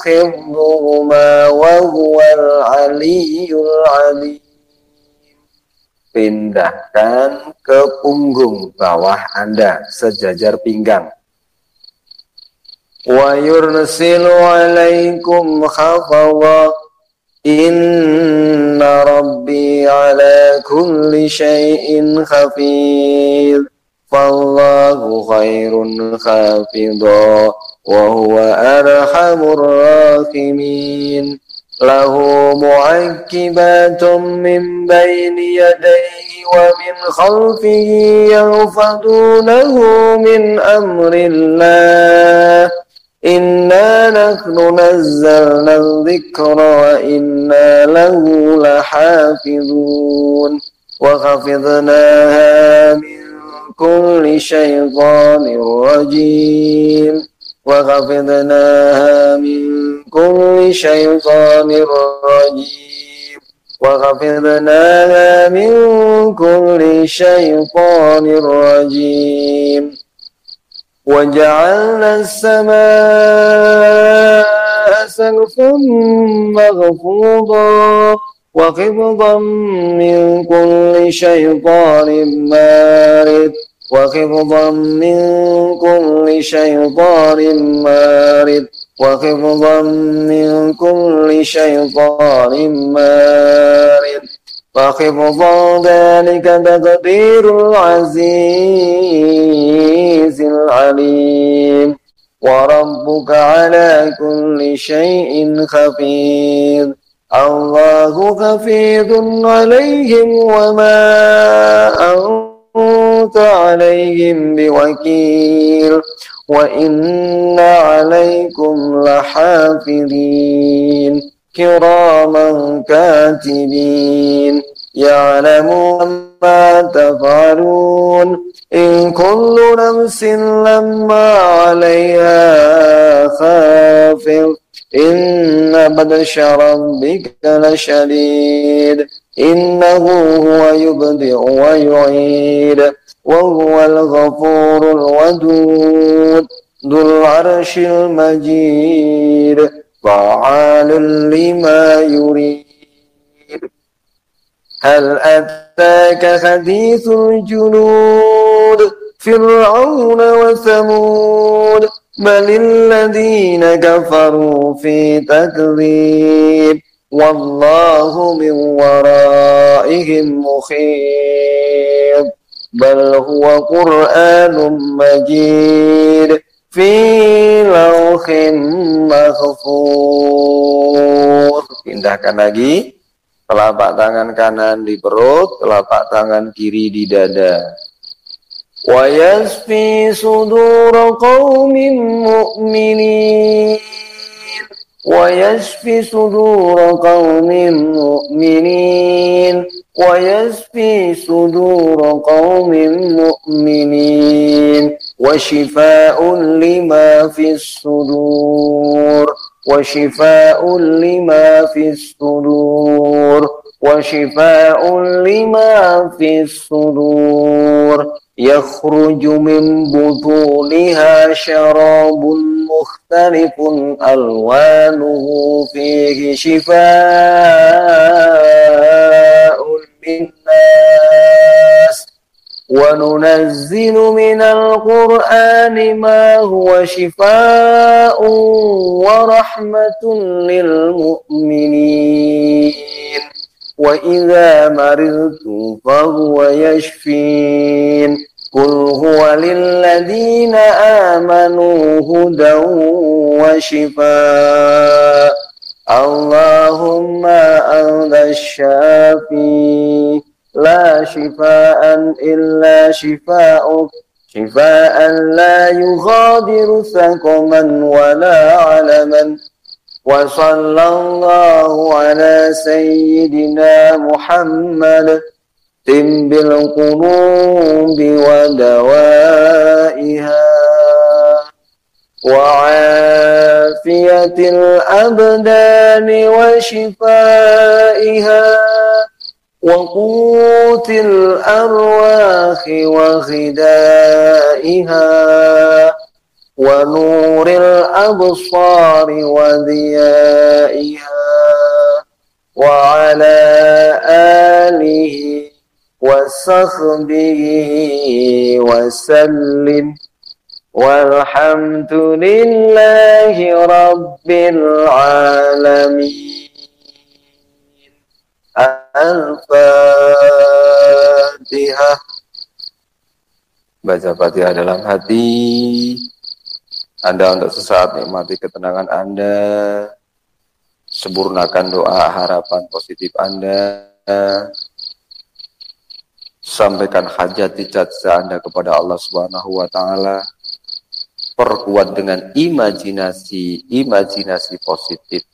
حفظهما وهو العلي العظيم. Pindahkan ke punggung bawah Anda sejajar pinggang. Wa yursilu 'alaikum hafadha inna rabbi 'ala kulli syai'in hafiz. Fallahu khairun hafidha wa huwa arhamur rahimin. Lahu mu'aqibatun min bayni yadayhi wa min khalfihi yahfadunahu min amrillah. Inna nahnu nazzalna dhikra wa inna lahu lahafidhun. Wa hafidhnaha min كل شيطان رجيم وحفظناها من كل شيطان رجيم وحفظناها من كل شيطان رجيم وجعلنا السماء سقفا محفوظا وحفظا من كل شيطان مارد وحفظا من كل شيطان مارد وحفظا من كل شيطان مارد وحفظا ذلك تقدير العزيز العليم وربك على كل شيء حفيظ. الله حفيظ عليهم وما أنت عليهم بوكيل وإن عليكم لحافظين كراما كاتبين يعلمون ما تفعلون إن كل نفس لما عليها حافظ إن بطش ربك لشديد إنه هو يبدئ ويعيد وهو الغفور الودود ذو العرش المجيد فعال لما يريد. هل أتاك حديث الجنود فرعون وثمود بل الذين كفروا في تكذيب والله من ورائهم محيط بل هو قرآن مجيد في لوح محفوظ. Pindahkan lagi telapak tangan kanan di perut, telapak tangan kiri di dada. Wa yasfi sudur qaumin mu'minin wa yasfi sudur qaumin mu'minin wa yasfi sudur qaumin mu'minin wa shifaa'un lima fis sudur وشفاء لما في الصدور وشفاء لما في الصدور يخرج من بطونها شراب مختلف ألوانه فيه شفاء للناس وننزل من القرآن ما هو شفاء ورحمة للمؤمنين وإذا مرضت فهو يشفين قل هو للذين آمنوا هدى وشفاء اللهم أنت الشافي لا شفاء إلا شفاءك شفاء لا يغادر سقما ولا علما وصلى الله على سيدنا محمد طب القلوب ودوائها وعافية الأبدان وشفائها وقوت الأرواح وغذائها ونور الأبصار وضيائها وعلى آله وصحبه وسلم والحمد لله رب العالمين. Al-Fatihah. Baca Fatihah dalam hati. Anda untuk sesaat nikmati ketenangan Anda. Sempurnakan doa harapan positif Anda. Sampaikan hajat dijatsa Anda kepada Allah Subhanahu wa taala. Perkuat dengan imajinasi positif.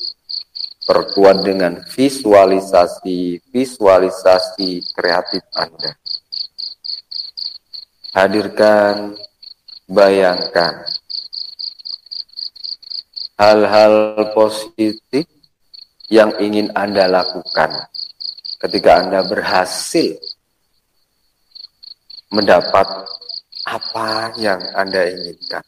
Perkuat dengan visualisasi kreatif Anda. Hadirkan, bayangkan hal-hal positif yang ingin Anda lakukan ketika Anda berhasil mendapat apa yang Anda inginkan.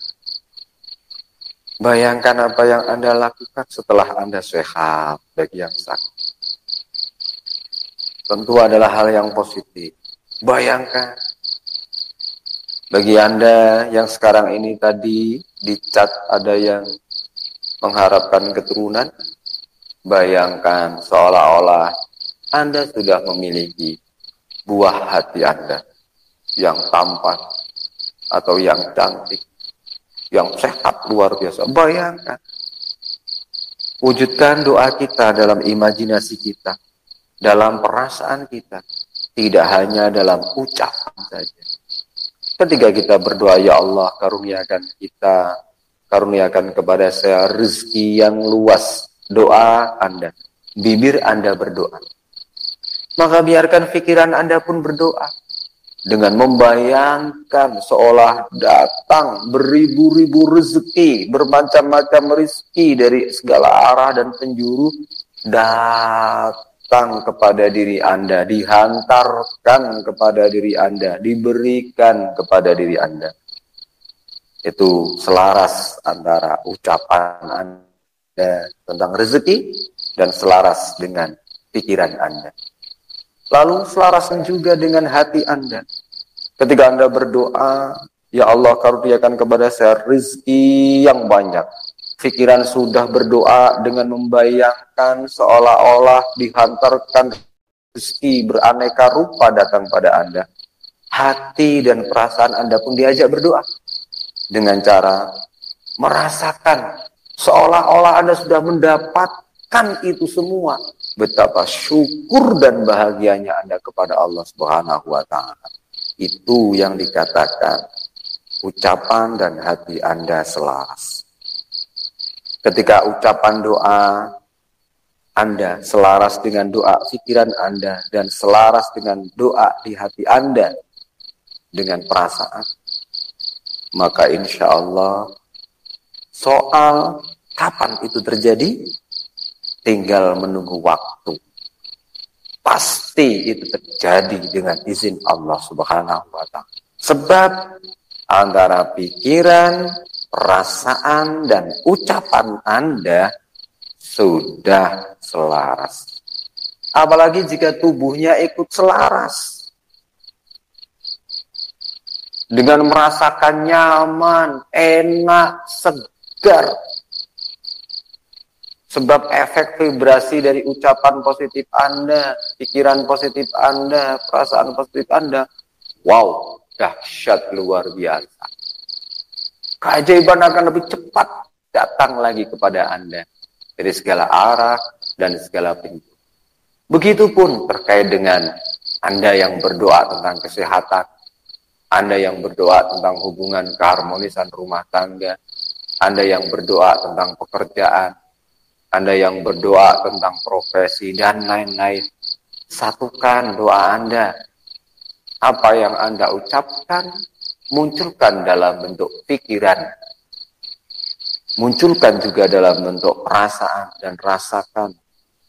Bayangkan apa yang Anda lakukan setelah Anda sehat bagi yang sakit. Tentu adalah hal yang positif. Bayangkan bagi Anda yang sekarang ini tadi dicat ada yang mengharapkan keturunan, bayangkan seolah-olah Anda sudah memiliki buah hati Anda yang tampan atau yang cantik, yang sehat luar biasa. Bayangkan. Wujudkan doa kita dalam imajinasi kita, dalam perasaan kita, tidak hanya dalam ucapan saja. Ketika kita berdoa, ya Allah, karuniakan kepada saya rezeki yang luas. Doa Anda, bibir Anda berdoa. Maka biarkan pikiran Anda pun berdoa. Dengan membayangkan seolah datang beribu-ribu rezeki, bermacam-macam rezeki dari segala arah dan penjuru datang kepada diri Anda, dihantarkan kepada diri Anda, diberikan kepada diri Anda. Itu selaras antara ucapan Anda tentang rezeki dan selaras dengan pikiran Anda. Lalu selaraskan juga dengan hati Anda. Ketika Anda berdoa, ya Allah karuniakan kepada saya rezeki yang banyak. Pikiran sudah berdoa dengan membayangkan seolah-olah dihantarkan rezeki beraneka rupa datang pada Anda. Hati dan perasaan Anda pun diajak berdoa. Dengan cara merasakan seolah-olah Anda sudah mendapatkan itu semua. Betapa syukur dan bahagianya Anda kepada Allah Subhanahu wa ta'ala. Itu yang dikatakan ucapan dan hati Anda selaras. Ketika ucapan doa Anda selaras dengan doa pikiran Anda dan selaras dengan doa di hati Anda dengan perasaan, maka insya Allah soal Kapan itu terjadi? Tinggal menunggu waktu. Pasti itu terjadi dengan izin Allah Subhanahu wa Ta'ala. Sebab antara pikiran, perasaan, dan ucapan Anda sudah selaras. Apalagi jika tubuhnya ikut selaras. Dengan merasakan nyaman, enak, segar. Sebab efek vibrasi dari ucapan positif Anda, pikiran positif Anda, perasaan positif Anda, wow, dahsyat luar biasa. Keajaiban akan lebih cepat datang lagi kepada Anda dari segala arah dan segala pintu. Begitupun terkait dengan Anda yang berdoa tentang kesehatan, Anda yang berdoa tentang hubungan keharmonisan rumah tangga, Anda yang berdoa tentang pekerjaan, Anda yang berdoa tentang profesi, dan lain-lain. Satukan doa Anda. Apa yang Anda ucapkan, munculkan dalam bentuk pikiran. Munculkan juga dalam bentuk perasaan, dan rasakan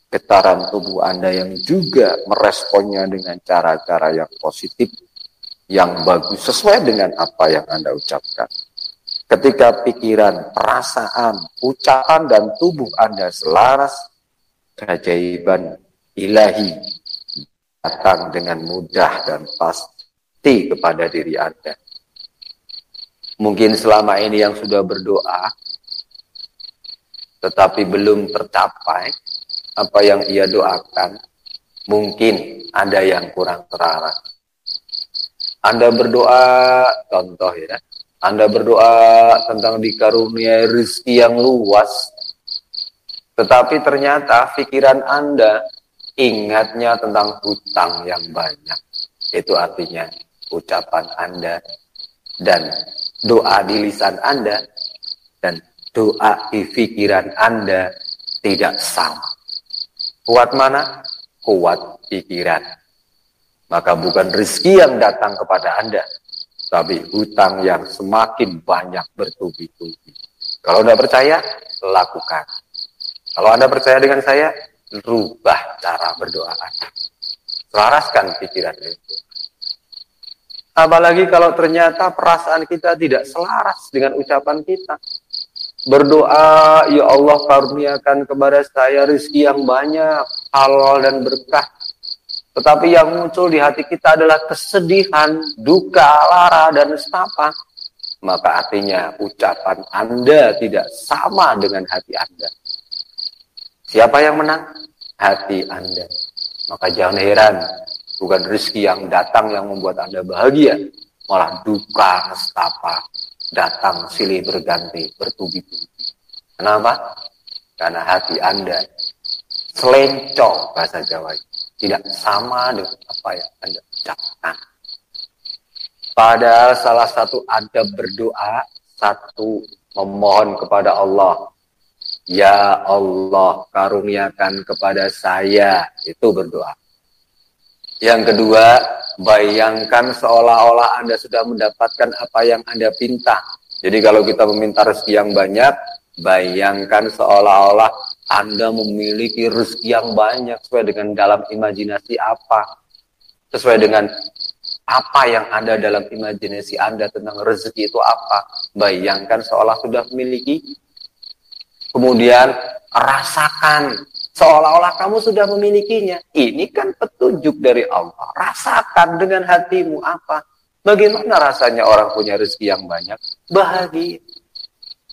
getaran tubuh Anda yang juga meresponnya dengan cara-cara yang positif, yang bagus, sesuai dengan apa yang Anda ucapkan. Ketika pikiran, perasaan, ucapan, dan tubuh Anda selaras, keajaiban ilahi datang dengan mudah dan pasti kepada diri Anda. Mungkin selama ini yang sudah berdoa, tetapi belum tercapai apa yang ia doakan, mungkin ada yang kurang terarah. Anda berdoa, contoh ya, Anda berdoa tentang dikaruniai rezeki yang luas, tetapi ternyata pikiran Anda ingatnya tentang hutang yang banyak. Itu artinya ucapan Anda dan doa di lisan Anda dan doa di pikiran Anda tidak sama. Kuat mana? Kuat pikiran. Maka bukan rezeki yang datang kepada Anda, tapi hutang yang semakin banyak bertubi-tubi. Kalau Anda percaya, lakukan. Kalau Anda percaya dengan saya, rubah cara berdoa Anda. Selaraskan pikiran itu. Apalagi kalau ternyata perasaan kita tidak selaras dengan ucapan kita. Berdoa, ya Allah karuniakan kepada saya rezeki yang banyak, halal dan berkah. Tetapi yang muncul di hati kita adalah kesedihan, duka, lara, dan nestapa. Maka artinya ucapan Anda tidak sama dengan hati Anda. Siapa yang menang? Hati Anda. Maka jangan heran, bukan rezeki yang datang yang membuat Anda bahagia, malah duka, nestapa, datang silih berganti, bertubi-tubi. Kenapa? Karena hati Anda selencong, bahasa Jawa, tidak sama dengan apa yang Anda ucapkan. Padahal salah satu adab berdoa, satu memohon kepada Allah, ya Allah karuniakan kepada saya, itu berdoa. Yang kedua, bayangkan seolah-olah Anda sudah mendapatkan apa yang Anda pinta. Jadi kalau kita meminta rezeki yang banyak, bayangkan seolah-olah Anda memiliki rezeki yang banyak sesuai dengan dalam imajinasi apa. Sesuai dengan apa yang ada dalam imajinasi Anda tentang rezeki itu apa. Bayangkan seolah sudah memiliki. Kemudian rasakan seolah-olah kamu sudah memilikinya. Ini kan petunjuk dari Allah. Rasakan dengan hatimu apa. Bagaimana rasanya orang punya rezeki yang banyak? Bahagia.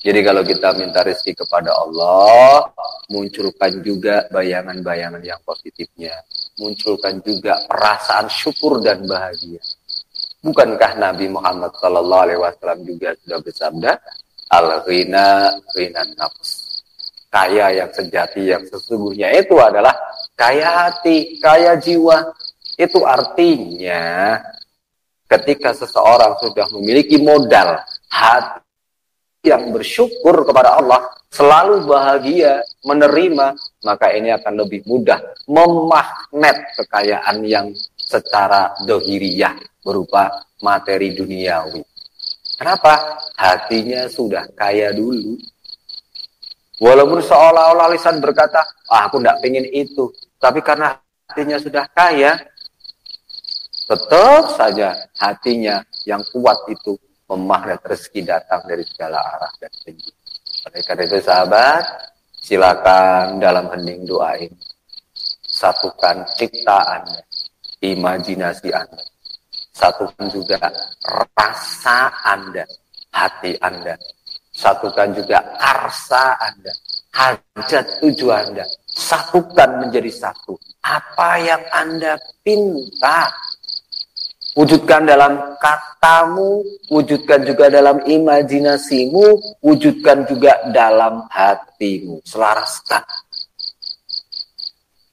Jadi kalau kita minta rezeki kepada Allah, munculkan juga bayangan-bayangan yang positifnya. Munculkan juga perasaan syukur dan bahagia. Bukankah Nabi Muhammad SAW juga sudah bersabda, al-ghina ghinan nafs. Kaya yang sejati, yang sesungguhnya itu adalah kaya hati, kaya jiwa. Itu artinya ketika seseorang sudah memiliki modal hati yang bersyukur kepada Allah, selalu bahagia, menerima, maka ini akan lebih mudah memagnet kekayaan yang secara dohiriyah berupa materi duniawi. Kenapa? Hatinya sudah kaya dulu. Walaupun seolah-olah lisan berkata, aku tidak pengen itu. Tapi karena hatinya sudah kaya, tetap saja hatinya yang kuat itu memagnet rezeki datang dari segala arah dan penjuru. Oleh karena itu sahabat, silakan dalam hening doa ini satukan cipta Anda, imajinasi Anda, satukan juga rasa Anda, hati Anda, satukan juga karsa Anda, hajat tujuan Anda, satukan menjadi satu. Apa yang Anda pinta, wujudkan dalam katamu, wujudkan juga dalam imajinasimu, wujudkan juga dalam hatimu. Selaraskan.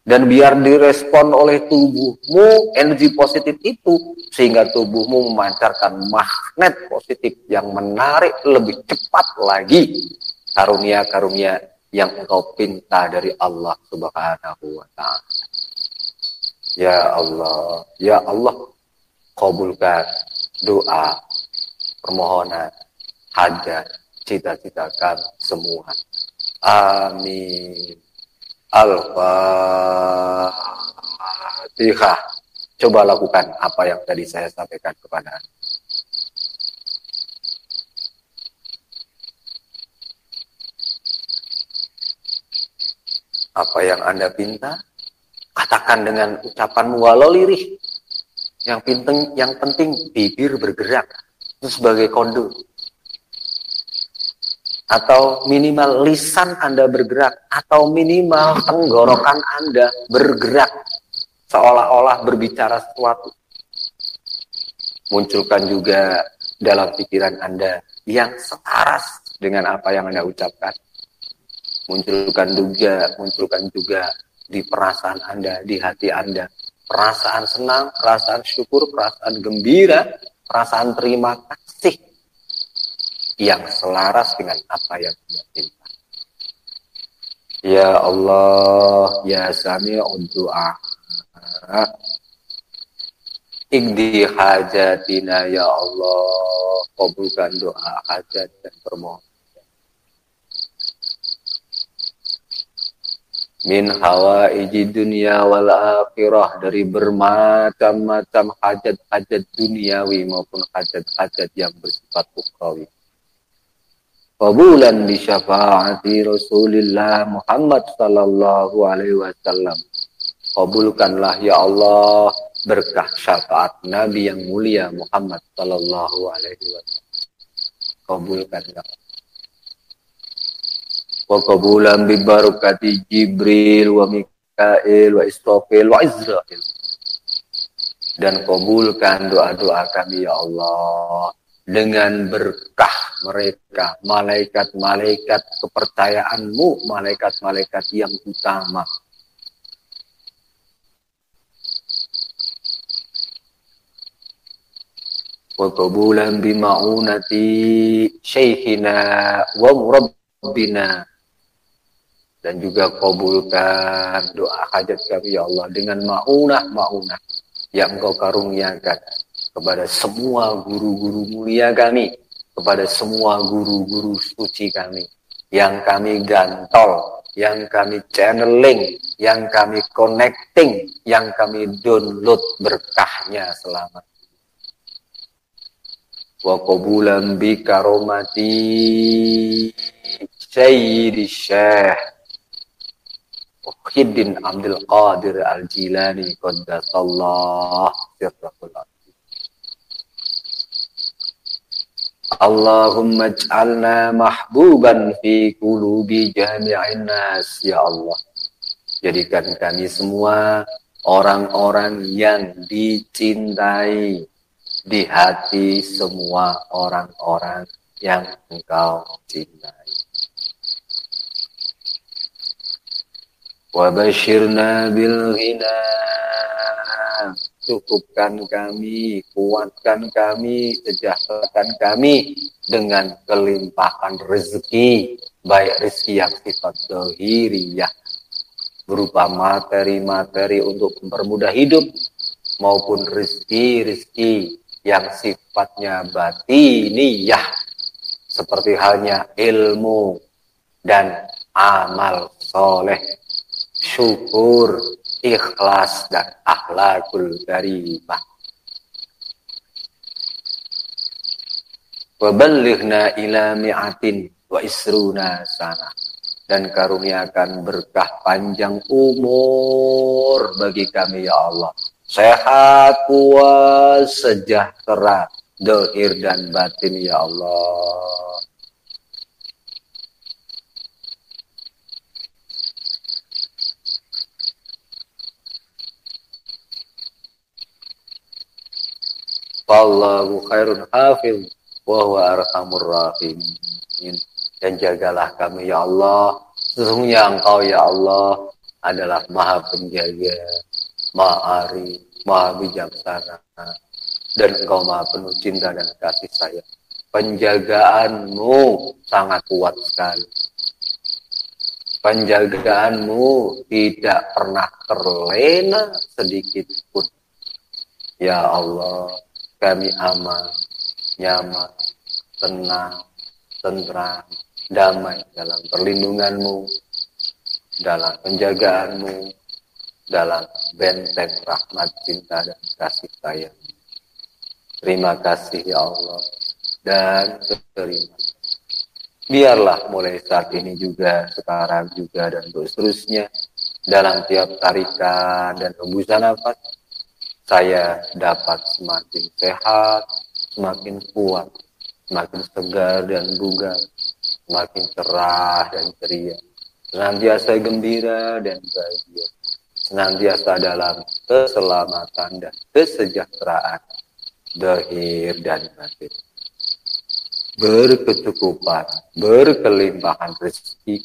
Dan biar direspon oleh tubuhmu energi positif itu, sehingga tubuhmu memancarkan magnet positif yang menarik lebih cepat lagi karunia-karunia yang engkau pinta dari Allah Subhanahu wa Ta'ala. Ya Allah, ya Allah, kabulkan doa, permohonan, hajat, cita-cita kami semua. Amin. Al-Fatihah. Coba lakukan apa yang tadi saya sampaikan kepada Anda. Apa yang Anda pinta, katakan dengan ucapanmu walau lirih. Yang penting bibir bergerak. Itu sebagai kondom. Atau minimal lisan Anda bergerak, atau minimal tenggorokan Anda bergerak, seolah-olah berbicara sesuatu. Munculkan juga dalam pikiran Anda yang selaras dengan apa yang Anda ucapkan. Munculkan juga di perasaan Anda, di hati Anda. Perasaan senang, perasaan syukur, perasaan gembira, perasaan terima kasih. Yang selaras dengan apa yang Anda minta. Ya Allah, ya Sami'ud du'a. Iqdi hajatina ya Allah. Kabulkan doa, hajat dan permohonan. Min hawaiji dunia wal akhirah, dari bermacam-macam hajat-hajat duniawi maupun hajat-hajat yang bersifat ukhrawi. Qabulan bi syafaati Rasulillah Muhammad sallallahu alaihi wasallam. Kabulkanlah ya Allah berkah syafaat Nabi yang mulia Muhammad sallallahu alaihi wasallam. Kabulkanlah. Wa qabulan bi barakati Jibril wa Mikail wa Israfil wa Israil. Dan kabulkan doa-doa kami ya Allah dengan berkah mereka, malaikat-malaikat kepercayaanmu, malaikat-malaikat yang utama. Wa qabulan bi ma'unati syekhina wa murabbina. Dan juga kabulkan doa hajat kami ya Allah dengan ma'unah yang Engkau karuniakan kepada semua guru-guru mulia kami, kepada semua guru-guru suci kami, yang kami gantol, yang kami channeling, yang kami connecting, yang kami download berkahnya selama. Wa qabulan bi karomati Sayyidi Syekh Muhyiddin Abdul Qadir Al-Jilani qaddasallahu sirrahul azim. Allahumma ij'alna mahbuban fi qulubi jami'in nas ya Allah. Jadikan kami semua orang-orang yang dicintai di hati semua orang-orang yang Engkau cintai. Wa basyirna bil ghina. Cukupkan kami, kuatkan kami, sejahterakan kami dengan kelimpahan rezeki, baik rezeki yang sifat zahiriyah berupa materi-materi untuk mempermudah hidup, maupun rezeki-rezeki yang sifatnya batiniyah seperti halnya ilmu dan amal soleh, syukur, ikhlas, dan akhlakul karimah. Wa ballighna ila mi'atin wa isruna sana. Dan karuniakan berkah panjang umur bagi kami ya Allah. Sehat, puas, sejahtera, zahir dan batin ya Allah. Wallahu khairun hafiz wa huwa arhamur rahimin. Dan jagalah kami ya Allah. Sesungguhnya Engkau ya Allah adalah Maha Penjaga, Maha Arif, Maha Bijaksana, dan Engkau Maha penuh cinta dan kasih sayang. Penjagaanmu sangat kuat sekali. Penjagaanmu tidak pernah terlena sedikit pun. Ya Allah, kami aman, nyaman, tenang, tentram, damai dalam perlindunganmu, dalam penjagaanmu, dalam benteng rahmat, cinta, dan kasih sayang. Terima kasih ya Allah, dan terima. Biarlah mulai saat ini juga, sekarang juga, dan seterusnya, dalam tiap tarikan dan hembusan nafas, saya dapat semakin sehat, semakin kuat, semakin segar dan bugar, semakin cerah dan ceria, senantiasa gembira dan bahagia, senantiasa dalam keselamatan dan kesejahteraan, zahir dan batin, berkecukupan, berkelimpahan rezeki,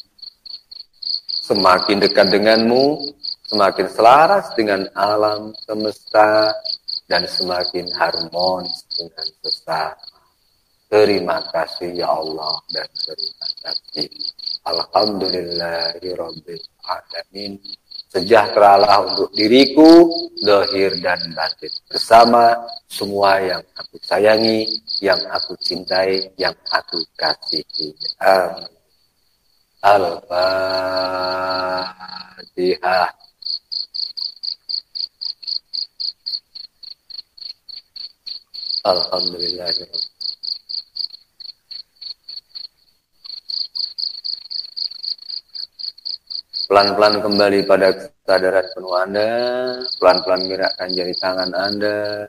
semakin dekat denganmu, semakin selaras dengan alam semesta, dan semakin harmonis dengan sesama. Terima kasih ya Allah, dan terima kasih. Alhamdulillahirabbil alamin. Sejahteralah untuk diriku, zahir dan batin, bersama semua yang aku sayangi, yang aku cintai, yang aku kasihi. Amin. Al-Fatihah. Alhamdulillahirabbil. Pelan-pelan kembali pada kesadaran penuh Anda, pelan-pelan gerakkan jari tangan Anda,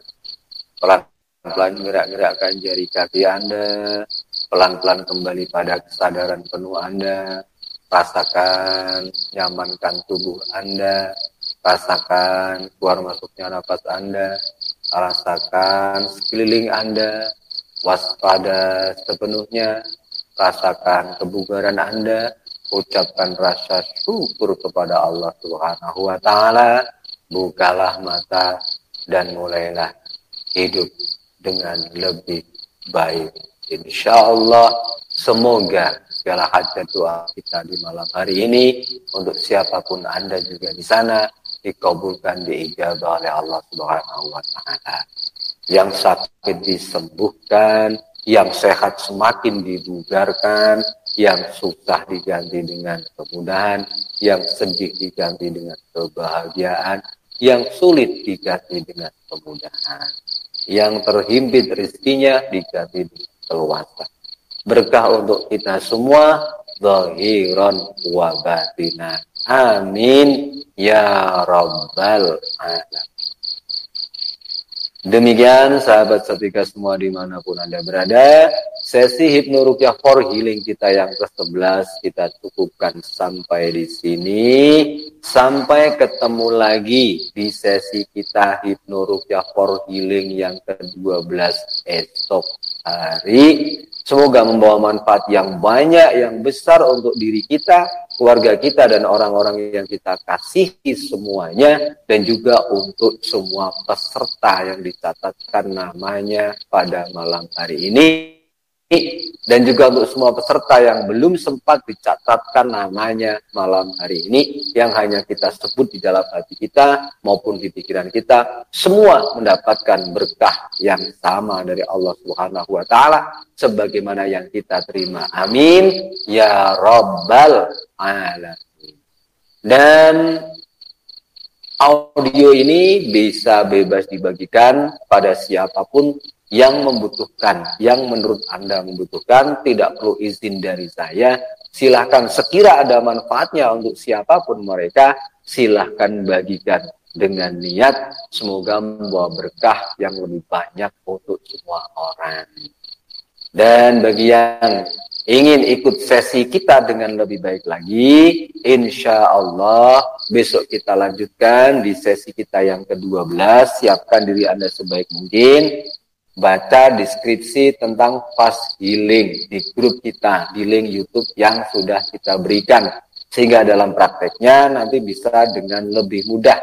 pelan-pelan gerak-gerakkan jari kaki Anda, pelan-pelan kembali pada kesadaran penuh Anda, rasakan, nyamankan tubuh Anda, rasakan keluar masuknya nafas Anda, rasakan sekeliling Anda, waspada sepenuhnya, rasakan kebugaran Anda, ucapkan rasa syukur kepada Allah Subhanahu wa Ta'ala, bukalah mata dan mulailah hidup dengan lebih baik. Insyaallah, semoga segala hajat doa kita di malam hari ini untuk siapapun Anda juga di sana dikabulkan, diijabah oleh Allah Subhanahu wa Ta'ala. Yang sakit disembuhkan, yang sehat semakin dibugarkan, yang susah diganti dengan kemudahan, yang sedih diganti dengan kebahagiaan, yang sulit diganti dengan kemudahan, yang terhimpit rezekinya diganti dengan keluasan. Berkah untuk kita semua, zahiran wa batinan. Amin ya rabbal alamin. Demikian sahabat setika semua dimanapun Anda berada, sesi Hipnoruqyah for Healing kita yang ke-11 kita cukupkan sampai di sini. Sampai ketemu lagi di sesi kita Hipnoruqyah for Healing yang ke-12 esok hari. Semoga membawa manfaat yang banyak, yang besar untuk diri kita, keluarga kita, dan orang-orang yang kita kasihi semuanya, dan juga untuk semua peserta yang dicatatkan namanya pada malam hari ini. dan juga untuk semua peserta yang belum sempat dicatatkan namanya malam hari ini, yang hanya kita sebut di dalam hati kita maupun di pikiran kita, semua mendapatkan berkah yang sama dari Allah Subhanahu wa taala sebagaimana yang kita terima. Amin ya rabbal alamin. Dan audio ini bisa bebas dibagikan pada siapapun yang membutuhkan, yang menurut Anda membutuhkan, tidak perlu izin dari saya. Silahkan sekira ada manfaatnya untuk siapapun mereka, silahkan bagikan dengan niat semoga membawa berkah yang lebih banyak untuk semua orang. Dan bagi yang ingin ikut sesi kita dengan lebih baik lagi, insya Allah besok kita lanjutkan di sesi kita yang ke-12. Siapkan diri Anda sebaik mungkin. Baca deskripsi tentang fast healing di grup kita, di link YouTube yang sudah kita berikan. Sehingga dalam prakteknya nanti bisa dengan lebih mudah.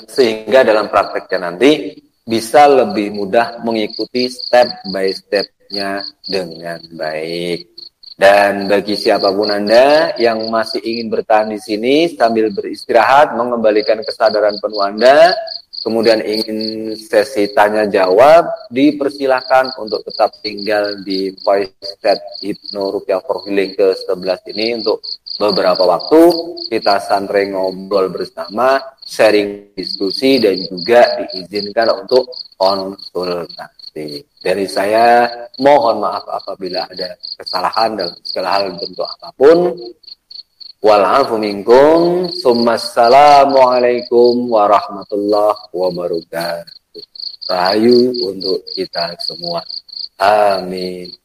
Sehingga dalam prakteknya nanti bisa lebih mudah mengikuti step by step-nya dengan baik. Dan bagi siapapun Anda yang masih ingin bertahan di sini sambil beristirahat, mengembalikan kesadaran penuh Anda, kemudian ingin sesi tanya jawab, dipersilahkan untuk tetap tinggal di voice chat Hypno Ruqyah for Healing ke-11 ini untuk beberapa waktu. Kita santai ngobrol bersama, sharing diskusi, dan juga diizinkan untuk konsultasi. Dari saya mohon maaf apabila ada kesalahan dalam segala hal bentuk apapun. Wal'afu minkum. Assalamualaikum warahmatullahi wabarakatuh. Rahayu untuk kita semua. Amin.